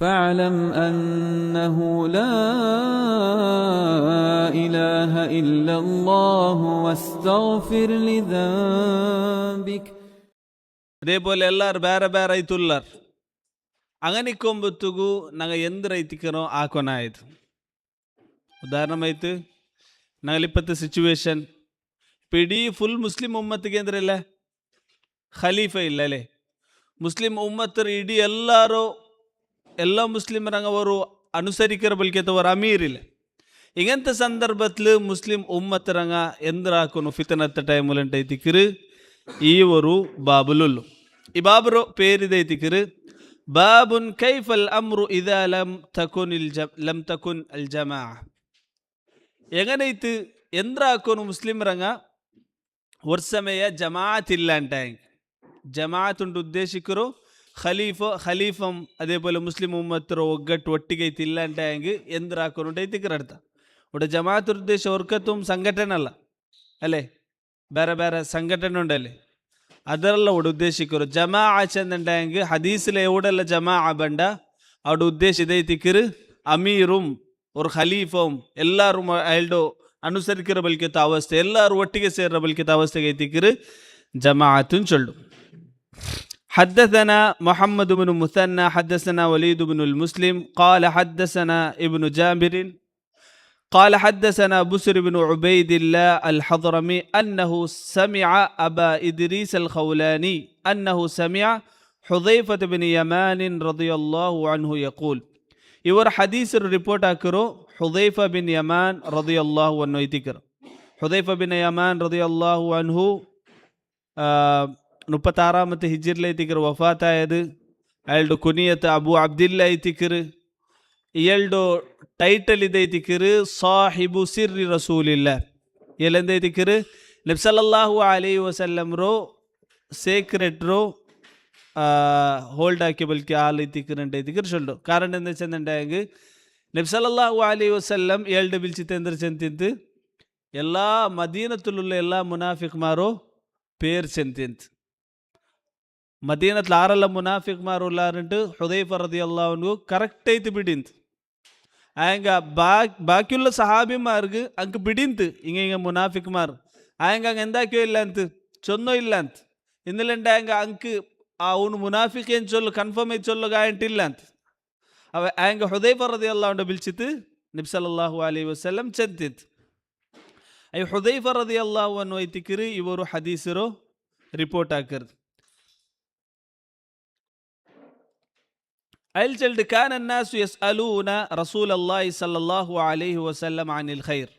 فاعلم أنه لا إله إلا الله واستغفر لذنبك. അതേപോലെ എല്ലാവരും ಬೇರೆ ಬೇರೆ ಐತುಲ್ಲಾರ್ ಅಂಗನಿಕೊಂಬತ್ತುಗೂ ನಂಗೆ ಎಂದ ರೈತಿಕನೋ ಆ ಕೊನ ಆಯ್ತು. ಉದಾಹರಣೆ ನಂಗಲಿಪ್ಪತ್ತು ಸಿಚುವೇಶನ್ ಇಡೀ ಫುಲ್ ಮುಸ್ಲಿಂ ಉಮ್ಮತ್ತಿಗೆ ಅಂದ್ರಲ್ಲ ಖಲೀಫ ಇಲ್ಲ ಅಲ್ಲೇ. ಮುಸ್ಲಿಂ ಉಮ್ಮತ್ತರು ಇಡೀ ಎಲ್ಲ ಮುಸ್ಲಿಮರಂಗ ಅವರು ಅನುಸರಿಕರ ಬಲ್ಕೆತವರು ಅಮೀರ್ ಇಲ್ಲ. ಇಂಗಂತ ಸಂದರ್ಭದಲ್ಲಿ ಮುಸ್ಲಿಂ ಉಮ್ಮತ್ತರಂಗ ಎಂದ್ರಾಕನು ಫಿತನತ್ತ ಟೈಮುಲಂಟೈತಿಕ್ಕಿರು ಈವರು ಬಾಬುಲುಲ್ಲು. ಈ ಬಾಬರು ಪೇರಿದೈತಿಕ್ಕಿರು ಬಾಬುನ್ ಕೈಫಲ್ ಅಮ್ರು ಇದಾ ಲಮ್ ತಕುನ್ ಅಲ್ ಜಮಾ. ಎಗನೈತು ಎಂದ್ರಾಕನು ಮುಸ್ಲಿಮರಂಗ ವರ್ಷಮಯ ಜಮಾತ್ ಇಲ್ಲ ಅಂಟಾಂಗ್. ಜಮಾತ್ ಉಂಟು ಉದ್ದೇಶಿಕರು ಖಲೀಫಂ അതേപോലെ ಮುಸ್ಲಿಂ ಉಮ್ಮತ್ತರು ಒಗ್ಗಟ್ಟು ಒಟ್ಟಿಗೆ ಐತಿ ಇಲ್ಲ ಅಂಟಾಂಗ್ ಎಂದ್ರಾಕನು ಐತಿಕ್ಕಿರ ಅರ್ಥ. ಒಡ ಜಮಾತ್ ಉದ್ದೇಶ ಒರ್ಕತ್ತು ಸಂಘಟನೆ ಅಲ್ಲ ಅಲ್ಲೇ, ಬೇರೆ ಬೇರೆ ಸಂಘಟನೆ ಉಂಡಲ್ಲಿ ಅದರೆಲ್ಲ ಒಡ ಉದ್ದೇಶಿಕರು ಜಮಾ ಆಚಂದಂಟಾಂಗ್ ಹದೀಸ್ಲೆ ಎವಡೆಲ್ಲ ಜಮಾ ಬಂಡ ಅವಡ ಉದ್ದೇಶ ಇದೈತಿಕ್ಕಿರು ಅಮೀರುಂ ஒரு ಖಲೀಫಂ ಎಲ್ಲರೂ ಅಲ್ಡೋ ಅನುಸರಿಕಿರ ಬಲ್ಕಿತ ಅವಸ್ಥೆ ಎಲ್ಲರೂ ಒಟ್ಟಿಗೆ ಸೇರ ಬಲ್ಕಿತ ಅವಸ್ಥೆಗೆ ಐತಿಕ್ಕಿರು ಜಮಾಅತುನ್ ಚೊಲ್ಲು. حدثنا محمد بن مثنى حدثنا وليد بن المسلم قال حدثنا ابن جابر قال حدثنا بسر بن عبيد الله الحضرمي أنه سمع أبا إدريس الخولاني أنه سمع حذيفة بن يمان رضي الله عنه يقول. ಇವರ ಹದೀಸರು ರಿಪೋರ್ಟ್ ಹಾಕಿರೋ ಹುದೈಫ ಬಿನ್ ಯಮಾನ್ ರದಿಯಲ್ಲಾಹು ಅನ್ಹು ಐತಿಕರು. ಹುದೈಫ ಬಿನ್ ಯಮಾನ್ ರದಿಯಲ್ಲಾಹು ಅನ್ಹು 36 ಹಿಜ್ರಿಲ ಐತಿಕರು ವಫಾತ್ ಆಯದು. ಎರಡು ಕುನಿಯತ್ ಅಬು ಅಬ್ದಿಲ್ಲ ಐತಿಕರು. ಎರಡು ಟೈಟಲ್ ಇದೈತಿಕರು ಸಾಹಿಬು ಸಿರ್ರಿ ರಸೂಲಿಲ್ಲ. ಎಲ್ಲೆಂದೈತಿಕರು ನಬಿ ಸಲ್ಲಲ್ಲಾಹು ಅಲೈಹಿ ವಸಲ್ಲಂರು ಸೀಕ್ರೆಟ್ರು ಹೋಲ್ಡ್ ಹಾಕಿ ಬಲ್ಕಿ ಆಲ್ ಐತಿಕರಂಟ ಐತಿಕರು ಚೊಲ್ಲು. ಕಾರಣ ಎಂದ ಚಂದಂಟಾಗ ನಬಿ ಸಲ್ಲಲ್ಲಾಹು ಅಲೈಹಿ ವಸಲ್ಲಂ ಎರಡು ಬಿಲ್ಚಿತೆಂದ್ರ ಚೆಂತಿಂತು ಎಲ್ಲ ಮದೀನತುಲ್ಲ ಎಲ್ಲ ಮುನಾಫಿಕ್ ಮಾರೋ ಪೇರ್ ಚೆಂತಿಂತು. ಮದೀನತ್ಲ ಆರಲ್ಲ ಮುನಾಫಿಕ್ ಮಾರು ಉಲ್ಲಾರಂಟು ಹುದೈಫ ರದಿಯಲ್ಲಾಹು ಅನ್ಹು ಕರೆಕ್ಟ್ ಐತಿ ಬಿಡಿಂತು. ಆಯಂಗ ಬಾಕಿಯುಲ್ಲ ಸಹಾಬಿಮಾರ್ಗು ಅಂಕ ಬಿಡಿಂತು ಹಿಂಗ ಮುನಾಫಿಕ್ ಮಾರು ಆಯಂಗ ಹಂಗೆ ಎಂದಾಕ್ಯೋ ಇಲ್ಲ ಅಂತ ಚೊನ್ನೋ ಇಲ್ಲ ಅಂತ ಇಂದಲೆಂಟ ಆಯಂಗ ಅಂಕ ಅವನು ಮುನಾಫಿಕ್ ಏನು ಚೊಲ್ಲು ಕನ್ಫರ್ಮ್ ಐತಿ ಚೊಲ್ಲು ಗಾಯಂಟಿಲ್ಲ ಅಂತ ಅವ ಆಯಂಗ ಹುದೈಫ ರದಿಯಲ್ಲಾಹು ಅನ್ಹು ಬಿಲ್ಚಿತ್ತು ನಬಿ ಸಲ್ಲಲ್ಲಾಹು ಅಲೈಹಿ ವಸಲ್ಲಂ ಚೆಂತಿತ್ತು. ಅಯ್ಯ ಹುದೈಫ ರದಿಯಲ್ಲಾಹು ಅನ್ಹು ಐತಿಕಿರಿ ಇವರು ಹದೀಸರು ರಿಪೋರ್ಟ್ ಹಾಕರ್ದು. ಅಲ್ ಚಲ್ಡ್ ಕಾನ ನಾಸು ಯಸ್ಅಲೂನ ರಸೂಲಲ್ಲಾಹಿ ಸಲ್ಲಲ್ಲಾಹು ಅಲೈಹಿ ವಸಲ್ಲಂ ಅನಿಲ್ ಖೈರ್.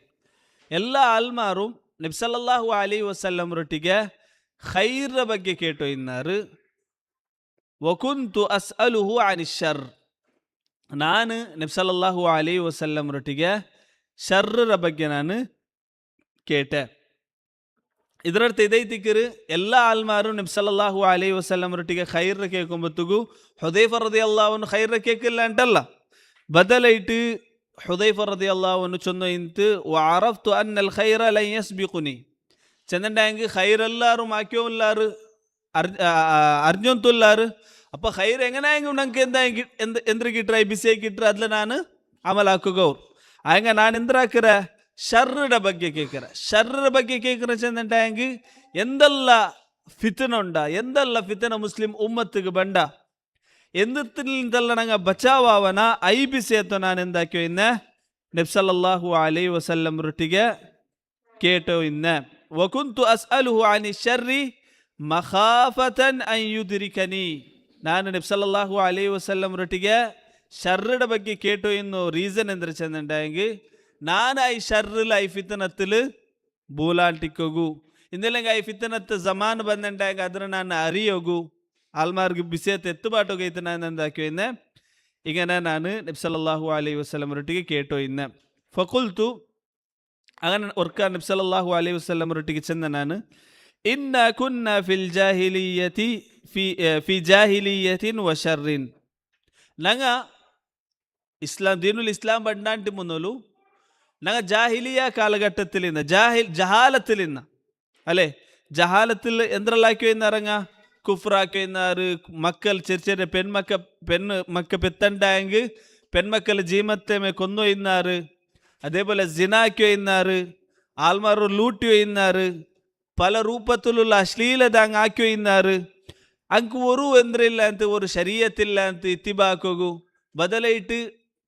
ಎಲ್ಲ ಆಲ್ಮಾರು ನಬಿ ಸಲ್ಲಲ್ಲಾಹು ಅಲೈಹಿ ವಸಲ್ಲಂ ರೊಟ್ಟಿಗೆ ಖೈರ್ ಬಗ್ಗೆ ಕೇಟೋ ಇನ್ನಾರು. ವಕುಂತು ಅಸ್ಅಲುಹು ಅನಿಶ್ ಶರ್. ನಾನು ನಬಿ ಸಲ್ಲಲ್ಲಾಹು ಅಲೈಹಿ ವಸಲ್ಲಂ ರೊಟ್ಟಿಗೆ ಶರ್ರ ಬಗ್ಗೆ ನಾನು ಕೇಟೆ. ಇದರರ್ಥ ಇದೈತಿಕ್ಕರು ಎಲ್ಲ ಆಲ್ಮಾರು ನಬಿ ಸಲ್ಲಲ್ಲಾಹು ಅಲೈಹಿ ವಸಲ್ಲಂ ರೊಟ್ಟಿಗೆ ಖೈರ ಕೇಳ್ಕೊಂಬತ್ತುಗು ಹುದೈಫ ರದಿಯಲ್ಲಾಹು ಅನ್ಹು ಖೈರ ಕೇಕಿಲ್ಲ ಅಂಟಲ್ಲ ಬದಲೈಟು ಹುದೈಫ ರದಿಯಲ್ಲಾಹು ಅನ್ಹು ಚೊಂದ ಇಂತು ವಅರಫ್ತು ಅನ್ನಲ್ ಖೈರ ಲನ್ ಯಸ್ಬಿಕುನಿ. ಚಂದಂಡಾಂಗ್ ಖೈರೆಲ್ಲಾರು ಮಾಕ್ಯೋಲ್ಲಾರು ಅರ್ಜುಂತುಲ್ಲಾರು ಅಪ್ಪ ಖೈರ್ എങ്ങനെയെങ്കിലും ನಂಗೆ എന്തിക്കിട്രായി ബിസിയാക്കിട്ര അതിൽ ನಾನು അമലാക്കുകവർ ആയങ്ക ನಾನು ಎಂದ್ರಾಕಿರ ಶರ್ರ ಬಗ್ಗೆ ಕೇಳ್ಕರ. ಶರ್ರ ಬಗ್ಗೆ ಕೇಳ್ಕರ ಚಂದಂಟಾಂಗ್ ಎಂದೆಲ್ಲ ಫಿತನ ಉಂಡ ಎಂದೆಲ್ಲ ಫಿತನ ಮುಸ್ಲಿಂ ಉಮ್ಮತ್ತಿಗೆ ಬಂಡ ಎಂದೆಲ್ಲ ನಂಗೆ ಬಚಾವನ ಐಬಿಸೇತು ನಾನು ಎಂದಾಕ್ಯೋ ಇನ್ನ ನಬಿ ಸಲ್ಲಲ್ಲಾಹು ಅಲೈಹಿ ವಸಲ್ಲಂ ರೊಟ್ಟಿಗೆ ಕೇಟೋ ಇನ್ನ. ವಕುಂತು ಅಸ್ಅಲುಹು ಅನಿ ಶರ್ರಿ ಮಖಾಫತನ್ ಅನ್ ಯುದ್ರಿಕನಿ. ನಾನು ನಬಿ ಸಲ್ಲಲ್ಲಾಹು ಅಲೈಹಿ ವಸಲ್ಲಂ ರೊಟ್ಟಿಗೆ ಶರ್ರಡ ಬಗ್ಗೆ ಕೇಟೋ ಇನ್ನು ರೀಸನ್ ಎಂದ್ರೆ ಚಂದಂಟಾಂಗ್ ನಾನು ಐ ಶರ್ರಲ್ ಐ ಫಿತನತ್ತಲು ಬೂಲಾಂಟಿಕ್ಕೋಗು ಇಂದೆಲ್ಲಂಗ ಐ ಫಿತನತ್ ಜಮಾನ್ ಬಂದಂಟಾಗ ಅದ್ರ ನಾನು ಅರಿಯೋಗು ಆಲ್ಮಾರ್ಗು ಬಿಸಿಯತ್ ಎತ್ತುಬಾಟೋಗೈತೆ ನಾನು ಅಂದಾಕ್ಯೋ ಇನ್ನ. ಈಗ ನಾನು ನಬಿ ಸಲ್ಲಲ್ಲಾಹು ಅಲೈಹಿ ವಸಲ್ಲಂ ರೊಟ್ಟಿಗೆ ಕೇಟೋ ಇನ್ನ. ಫಕುಲ್ತು ಆಗ ಒರ್ಕ ನಬಿ ಸಲ್ಲಲ್ಲಾಹು ಅಲೈಹಿ ವಸಲ್ಲಂ ರೊಟ್ಟಿಗೆ ಚಂದ ನಾನು ಇನ್ನ ಕುನ್ನ ಫಿಲ್ ಜಾಹಿಲಿಯತಿ ಫಿ ಜಾಹಿಲಿಯತಿನ್ ವ ಶರ್ರಿನ್. ನಂಗ ಇಸ್ಲಾಂ ದೀನುಲ್ ಇಸ್ಲಾಂ ಬಂಡಾಂಟಿ ಮುನ್ನೋಲು ನಂಗೆ ജാഹിലിയ കാലഘട്ടത്തിൽ നിന്ന് ജഹാലത്തിൽ നിന്ന് അല്ലേ ജഹാലത്തിൽ എന്തെല്ലാക്കിയോ എന്നറങ്ങ കുഫ്രാക്കിനാറ്, മക്കൾ ചെറിയ ചെറിയ പെൺമക്ക പെത്തണ്ടായെങ്കിൽ പെൺമക്കളെ ജീമത്തേമെ കൊന്നൊയ്യുന്നാറ്, അതേപോലെ ജിനാക്കി ഒയ്യുന്നാറ്, ആൽമാർ ലൂട്ടി ഒയ്യുന്നാറ്, പല രൂപത്തിലുള്ള അശ്ലീലത അങ്ങ് ആക്കി ഒയ്യുന്നാറ്. ಅಂಕು ಒರು ಎಂದ್ರಿಲ್ಲ ಅಂತ ಒಂದು ಶರೀಯತಿಲ್ಲ ಅಂತ ಇತ್ತಿಬಾಕೋಗು ಬದಲೈಟ್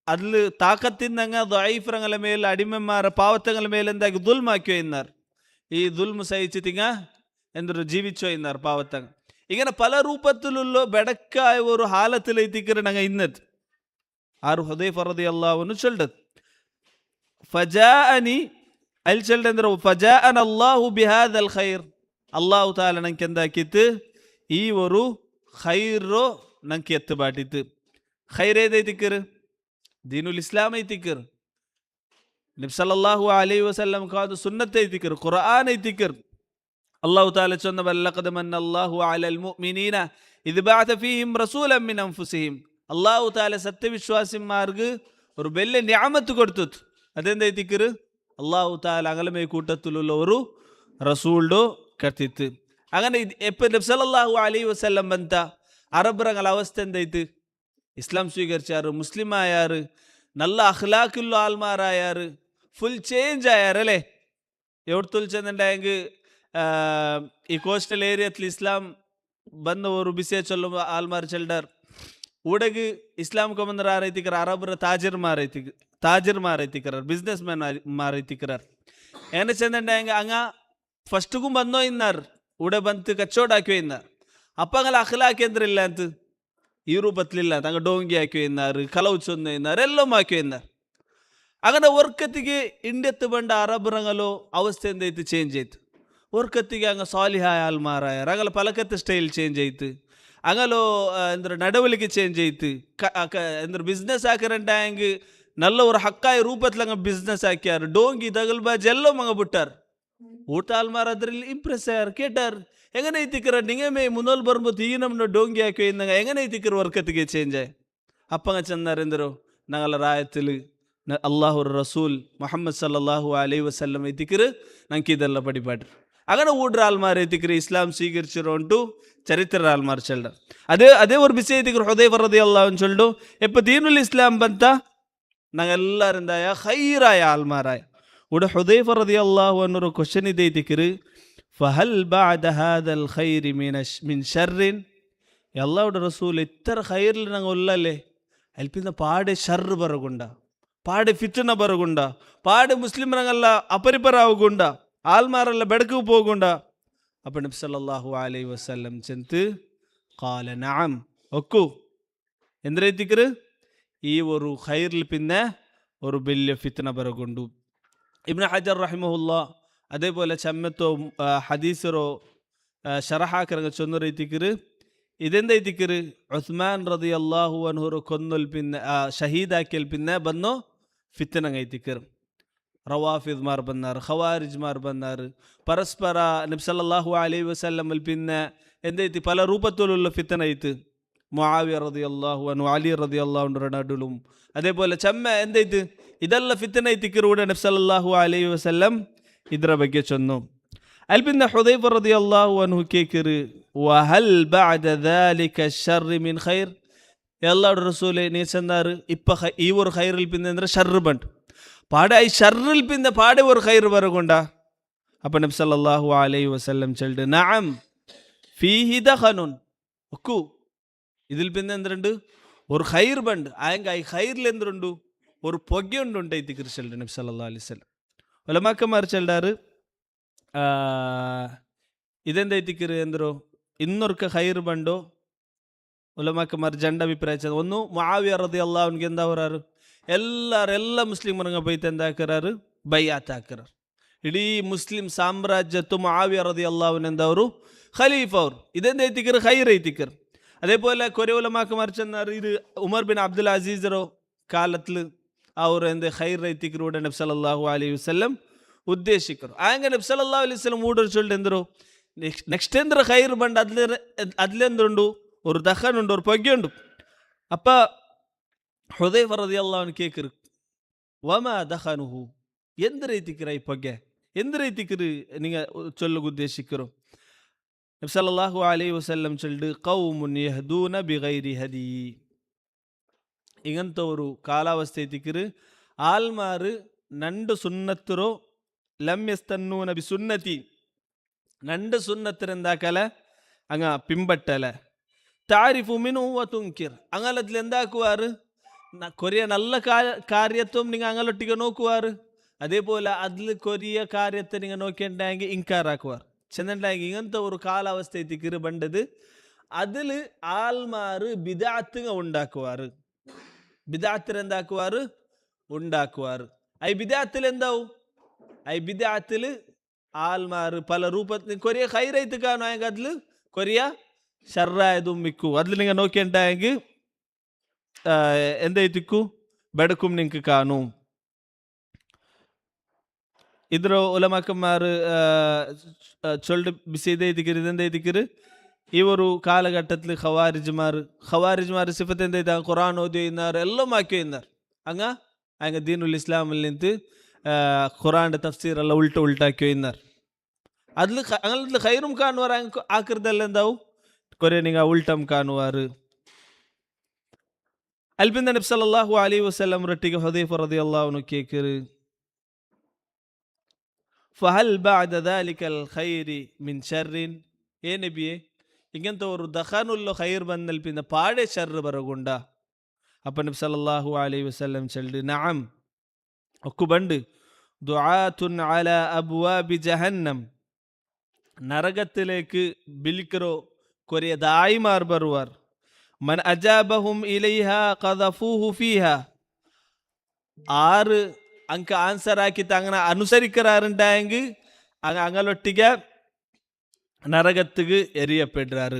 ಅದ್ಲು ತಾಕತ್ತಿಂದಂಗ ದೈಫ್ರಂಗಲ ಮೇಲೆ ಅಡಿಮೆಮಾರ ಪಾವತಂಗಲ ಮೇಲೆ ಎಂದಾಗಿ ದುಲ್ಮ್ ಹಾಕ್ಯೋ ಇನ್ನಾರು. ಈ ದುಲ್ಮ್ ಸಹಿಚಿತಿಂಗ ಎಂದ್ರು ಜೀವಿಚೋ ಇನ್ನಾರು ಪಾವತಂಗ. ഇങ്ങനെ പല രൂപത്തിലുള്ള ബെടക്കായ ഒരു ഹാലത്തിലെത്തിക്കറ് ഞങ്ങൾ ഇന്നത് ആറ് ഹുദൈഫ റളിയല്ലാഹു അൻഹു ചൊല്ലത് ഫജാഅനി അൽ ചൊല്ലതെന്തോ ഫജാഅന അല്ലാഹു ബിഹാദൽ ഖൈർ. അല്ലാഹു തആല ഞങ്ങൾക്ക് എന്താക്കിത്ത് ഈ ഒരു ഖൈറോ ഞങ്ങൾക്ക് എത്തുപാട്ടിത്ത്. ഖൈർ ഏതെത്തിക്കറ്? ദീനുൽ ഇസ്ലാം എത്തിക്കറ്, നബി സല്ലല്ലാഹു അലൈഹി വസല്ലം കാതു സുന്നത്ത് എത്തിക്കറ്, ഖുർആൻ എത്തിക്കറ്. അല്ലാഹു തആല ചൊന്ന വല്ലഖദ് മന്നല്ലാഹു അലൽ മുഅ്മിനീന ഇദ് ബഅത ഫീഹിം റസൂലൻ മിൻ അൻഫുസിഹിം. അല്ലാഹു തആല സത്യവിശ്വാസിമാർക്ക് ഒരു വലിയ നിഅമത്ത് കൊടുത്തു. അതെന്തെത്തിക്കറ്? അല്ലാഹു തആല അങ്ങളമേ കൂട്ടത്തിലുള്ള ഒരു റസൂൽഡോ കത്തിത്ത്. അങ്ങനെ എപ്പോൾ നബി സല്ലല്ലാഹു അലൈഹി വസല്ലം ബന്ത അറബറಗಳ അവസ്ഥ എന്തായിട്ട്? ഇസ്ലാം സ്വീകരിച്ചാറ്, മുസ്ലിം ആയാറ്, നല്ല അഖ്ലാഖുള്ള ആൾമാരായാറ്, ഫുൾ ചേഞ്ച് ആയാറല്ലേ. എവിടത്തുൽ ചെന്നുണ്ടായെങ്കിൽ ഈ കോസ്റ്റൽ ഏരിയത്തിൽ ഇസ്ലാം ಬಂದ ഒരു ಬಿಸಿಯ ಚೊಲ್ಲ ಆಲ್ಮಾರ್ ಚೆಲ್ಡರ್ ಊಡಗೆ ಇಸ್ಲಾಂ ಕೊಮಂದರ ಆರೈತಿಕರ ಅರಬರ ತಾಜಿರ್ ಮಾರೈತಿಕರ ಬಿಸ್ನೆಸ್ ಮ್ಯಾನ್ ಮಾರೈತಿಕರ ಏನ ಚೆಂದಂಡ ಅಂಗ ಫಸ್ಟ್ಗೂ ಬಂದೋ ಇನ್ನಾರ್ ಊടെ ಬಂತು ಕಚ್ಚೋಡ್ ಹಾಕಿಯೋ ಇನ್ನಾರ್. അപ്പൊ അങ്ങനെ അഖ്ലാഖ് എന്തില്ല എന്ന് ഈ രൂപത്തിലില്ല. തങ്ങ ഡോങ്കി ആക്കിയോ ഇന്നാറ്, കലവ് ചൊന്ന ഇന്നാറ്, എല്ലാം ആക്കിയോ ഇന്നാർ. അങ്ങനെ ഒർക്കത്തിക്ക് ഇന്ത്യത്ത് ಬಂಡ അറബറങ്ങലോ അവസ്ഥ എന്തായിട്ട് ചേഞ്ച് ആಯ್ತು. ಒರ್ಕತ್ತಿಗೆ ಹಂಗೆ ಸಾಲಿಹಾಯ ಆಲ್ಮಾರಾಯರ್ ಆಗಲ್ಲ ಪಲಕತ್ತೆ ಸ್ಟೈಲ್ ಚೇಂಜ್ ಆಯ್ತು. അങ്ങലോ എന്തൊരു നടവലിക്ക് ചേഞ്ച് ആയിട്ട് എന്തൊരു ബിസിനസ് ആക്കറണ്ട ഹಂಗೆ നല്ല ഒരു ഹക്കായ രൂപത്തിൽ അങ്ങ് ബിസിനസ് ആക്കിയാർ. ഡോങ്കി തകൽബാജ് എല്ലാം അങ്ങ് ಬಿಟ್ಟಾർ. ಊಟ ಆಲ್ಮಾರ್ ಅದ್ರಲ್ಲಿ ಇಂಪ್ರೆಸ್ ಆಯಾರ್, ಕೇಟಾರ್ എങ്ങനെ എത്തിക്കറ നിങ്ങമേ മുന്നോൽ പറയുമ്പോൾ തീ നമ്മുടെ ഡോങ്കി ആക്കി ഇന്നങ്ങ എങ്ങനെ എത്തിക്കറ വർക്കത്തിക്ക് ചേഞ്ച് ആയി. അപ്പങ്ങ ചെന്നാരെന്തരോ ഞങ്ങളെ റായത്തിൽ അള്ളാഹു റസൂൽ മുഹമ്മദ് സല്ലല്ലാഹു അലൈഹി വസല്ലം എത്തിക്കറ് ഞങ്ങൾക്ക് ഇതെല്ലാം പഠിപ്പാട്ട്. അങ്ങനെ ഊടുற ആൾമാർ എത്തിക്കറ് ഇസ്ലാം സ്വീകരിച്ചിട്ട് ചരിത്ര ആൾമാർ ചെല്ലു. അതേ ഒരു വിഷയം എത്തിക്കറ് ഹുദൈഫ റളിയല്ലാഹു അൻഹു ചൊല്ലു എപ്പോൾ ദീനുൽ ഇസ്ലാം ಬಂತ ഞങ്ങൾ എല്ലാവരും എന്തായ ഖൈറായ ആൾമാരായ. ഇവിടെ ഹുദൈഫ റളിയല്ലാഹു അൻഹു ഒരു ക്വസ്റ്റ്യൻ ഇതേ എത്തിക്കറ് ഫഹൽ ബഅദ ഹാദൽ ഖൈരി മിൻ ഷർറിൻ. അല്ലാഹുവിന്റെ റസൂൽ ഇത്ര ഖൈറിൽ ഞങ്ങൾ ഉള്ളല്ലേ അൽപ്പിന്ന പാടെ ഷർറ് ಬರಗುಂಡ, പാടെ ഫിത്ന ಬರಗುಂಡ, പാടെ മുസ്ലിംറങ്ങಲ್ಲ ಅಪರಿಪರಾವಗುಂಡ, ആൽമാരെല്ലാം ബെടക്ക് പോകണ്ട. അപ്പം നബി സല്ലല്ലാഹു അലൈഹി വസല്ലം ചെന്ത് ഖാല നഅം ഒക്കു എന്തിരെത്തിക്കറ് ഈ ഒരു ഖൈറിൽ പിന്നെ ഒരു വലിയ ഫിത്ന ബരಗೊಂಡು. ഇബ്നു ഹജർ റഹിമഹുല്ലാ അതേപോലെ ചമ്മത്തോ ഹദീസറോ ഷറഹാക്കറങ്ങ ചൊന്നൊരൈത്തിക്കറ് ഇതെന്തൈത്തിക്കറ് ഉസ്മാൻ റളിയല്ലാഹു അൻഹു കൊന്നൊൽ പിന്നെ ഷഹീദാക്കിയൽ പിന്നെ ബന്നോ ഫിത്നങ്ങൈത്തിക്കറ്. റവാഫിദ്മാർ ബന്നാർ, ഖവാരിജ്മാർ ബന്നാർ, പരസ്പര നബി സല്ലല്ലാഹു അലൈഹി വസല്ലമിൽ പിന്നെ എന്തൈತಿ പല രൂപത്തിലുള്ള ഫിത്ന ಐತು. മുആവിയ റളിയല്ലാഹു അൻഹു, അലി റളിയല്ലാഹു അൻഹു നടുലും അതേപോലെ ചമ്മ എന്തೈತಿ ಇದೆಲ್ಲ ಫಿತ್ನ ಐತಿಕ್ಕರು ಕೂಡ ನಬಿ ಸಲ್ಲಲ್ಲಾಹು ಅಲೈಹಿ ವಸಲ್ಲಂ ಇದರ ಬಗ್ಗೆ ಚೊನ್ನು. ಅಲ್ಪಿಂದ ಹುದೈಫ റളിയല്ലാഹു അൻഹു ಕೇಕಿರು ವಹಲ್ ಬഅದ ذلك الشر من خير. അല്ലാഹുവിന്റെ റസൂലേ നീ ചെന്നാറ് ഇപ്പ ഈ ഒരു ഖൈറിൽ പിന്നെ ಅಂದ್ರೆ ഷർറ് ಬಂತು പാടെ ഈ ഷർറിൽ പിന്നെ പാടെ ഒരു ഖൈർ ബരಗೊಂಡ. അപ്പോൾ നബി സല്ലല്ലാഹു അലൈഹി വസല്ലം ചൊല്ലു നഅം ഫീഹി ദഖനുൻ ഒക്കു ഇതിൽ പിന്നെ എന്തുണ്ട് ഒരു ഖൈർ ബണ്ട് ആയെങ്ക ഈ ഖൈറിൽ എന്തുണ്ട് ഒരു പൊഗയുണ്ട് ಐತಿക്കರು ചൊല്ലു നബി സല്ലല്ലാഹു അലൈഹി വസല്ലം. ഉലമാക്കന്മാർ ചൊല്ലാറ് ഇതെന്തೈತಿക്കರು ಎಂದ್ರು ಇನ್ನೊರ್ಕ ഖൈർ ಬಂಡೋ ഉലമാക്കന്മാർ രണ്ട് അഭിപ്രായം. ഒന്ന് മുആവിയ റളിയല്ലാഹു അൻഹു എന്താ പറയാറ് ಎಲ್ಲ ಮುಸ್ಲಿಮರಂಗ ಬೈತ ಎಂದಾಕರಾರು ಬೈಯಾತ್ ಹಾಕರಾರು. ಇಡೀ ಮುಸ್ಲಿಂ ಸಾಮ್ರಾಜ್ಯತ್ತು ಮುಆವಿಯ റളിയല്ലാഹു അൻഹു ಎಂದವರು ഖലീഫ ಅವರು ഇതെന്തೈತಿക്കರು ഖൈർ ಐತಿക്കರು. അതേപോലെ കുറെ ഉലമാക്കന്മാർ ചെന്നാറ് ഇത് ഉമർ ബിൻ അബ്ദുൽ അസീസറോ കാലത്തിൽ ಅವರು ಎಂದೇ ഖൈർ ಐತಿಕರು ಕೂಡ ನಬಿ ಸಲ್ಲಲ್ಲಾಹು ಅಲೈಹಿ ವಸಲ್ಲಂ ಉದ್ದೇಶಿಕರು. ಆಂಗ ನಬಿ ಸಲ್ಲಲ್ಲಾಹು ಅಲೈಹಿ ವಸಲ್ಲಂ ಊಡರ್ ಚೊಲ್ಲು ಎಂದರು ನೆಕ್ಸ್ಟ್ ಎಂದ್ರ ഖൈർ ಬಂಡ അതിലെന്തുണ്ട് ഒരു ദഖനുണ്ട് ഒരു പൊഗ്യുണ്ട്. അപ്പ ഹുദൈഫ റളിയല്ലാഹു അൻഹു കേക്കറ് വമാ ദഖനുഹു എന്തിരೈತಿಕರು ഈ പൊഗ്യ എന്തിരೈತಿಕರು നിങ്ങൾ ചൊല്ലുക ഉദ്ദേശിക്കറോ. നബി സല്ലല്ലാഹു അലൈഹി വസല്ലം ചൊല്ല് ഖൗമുൻ യഹ്ദൂന ബിഗൈരി ഹദി. ഇങ്ങനത്തെ ഒരു കാലാവസ്ഥ എത്തിക്കറ് ആൽമാർ രണ്ട് സുന്നത്തിറോ ലം യസ്തന്നൂന ബി സുന്നത്തി രണ്ട് സുന്നത്തിർ എന്താക്കല അങ്ങ പിമ്പട്ടല താരിഫു മിൻഹു വ തുൻകിർ അങ്ങലത്തിൽ എന്താക്കുവാറ് കൊറിയ നല്ല കാര്യത്വം നിങ്ങൾ അങ്ങലൊട്ടിಗೆ നോക്കുവാറ് അതേപോലെ അതിൽ കൊറിയ കാര്യത്തെ നിങ്ങൾ നോക്കിയിട്ടുണ്ടെങ്കിൽ ഇൻകാറാക്കുവാർ ചെന്നുണ്ടെങ്കിൽ ഇങ്ങനത്തെ ഒരു കാലാവസ്ഥ എത്തിക്കറ് ബണ്ടത് അതിൽ ആൽമാർ ബിദഅത്ത് ഉണ്ടാക്കുവാറ് ബിദഅത്ത് എന്താക്കുവാറ് ഉണ്ടാക്കുവാറ് ഐ ബിദഅത്തിൽ എന്താവും ഐ ബിദഅത്തിൽ ആൽമാർ പല രൂപത്തിൽ കൊറിയ ഖൈറൈത്ത് കാണുമെങ്കിൽ അതിൽ കൊറിയ ഷർറായതും മിക്കു അതിൽ നിങ്ങൾ നോക്കിയിട്ടുണ്ടെങ്കിൽ എന്തൈത്തിക്കു ബെടക്കും നിങ്ങൾക്ക് കാണും. ഇದ್ರ ഉലമാക്കന്മാർ ചൊല്ല് ബിസൈതിക്കറ് ഇതെന്തൈത്തിക്കറ് ഈ ഒരു കാലഘട്ടത്തിൽ ഖവാരിജ്മാർ സിഫത്ത് എന്തൈത ഖുർആൻ ഓതി ചെയ്യുന്നാർ എല്ലാം ആക്കി ചെയ്യുന്നാർ അങ്ങ ദീനുൽ ഇസ്ലാമിൽ നിന്ന് ഖുർആന്റെ തഫ്സീർ എല്ലാം ഉൾട്ടാക്കി ചെയ്യുന്നാർ അതിൽ അങ്ങനെ ഖൈറും കാണുവാർ ആക്കൃതെല്ലാം എന്താവും കൊറേ നിങ്ങൾ ഉൾട്ടം കാണുവാർ. അൽപിന്ദ നബി സല്ലല്ലാഹു അലൈഹി വസല്ലം റട്ടിക ഹുദൈഫ റളിയല്ലാഹു അൻഹു കേക്കറ് ഫഹൽ ബഅദ ദാലികൽ ഖൈരി മിൻ ശർറിൻ ഏ നബിയെ ഇങ്ങനത്തെ ഒരു ദഖാനുള്ള ഖൈർ വന്നാൽ പിന്നെ പാടെ ഷർറ് ബറകുണ്ട. അപ്പം നബി സല്ലല്ലാഹു അലൈഹി വസല്ലം ചൊല്ലി നഅം ഒക്കുബണ്ട് ദുആത്തുൻ അലാ അബ്വാബി ജഹന്നം നരകത്തിലേക്ക് ബിൽക്കറോ കൊറേ ദായിമാർ ബറുവാർ മൻ അജാബഹും ഇലൈഹ ഖദഫൂഹു ഫീഹ ആറ് അങ്ക ആൻസർ ആക്കിയിട്ട് അങ്ങനെ അനുസരിക്കാറുണ്ടായെങ്കിൽ അങ്ങലൊട്ടിಗೆ നരകത്തുക്ക് എറിയപ്പെടുறாரு.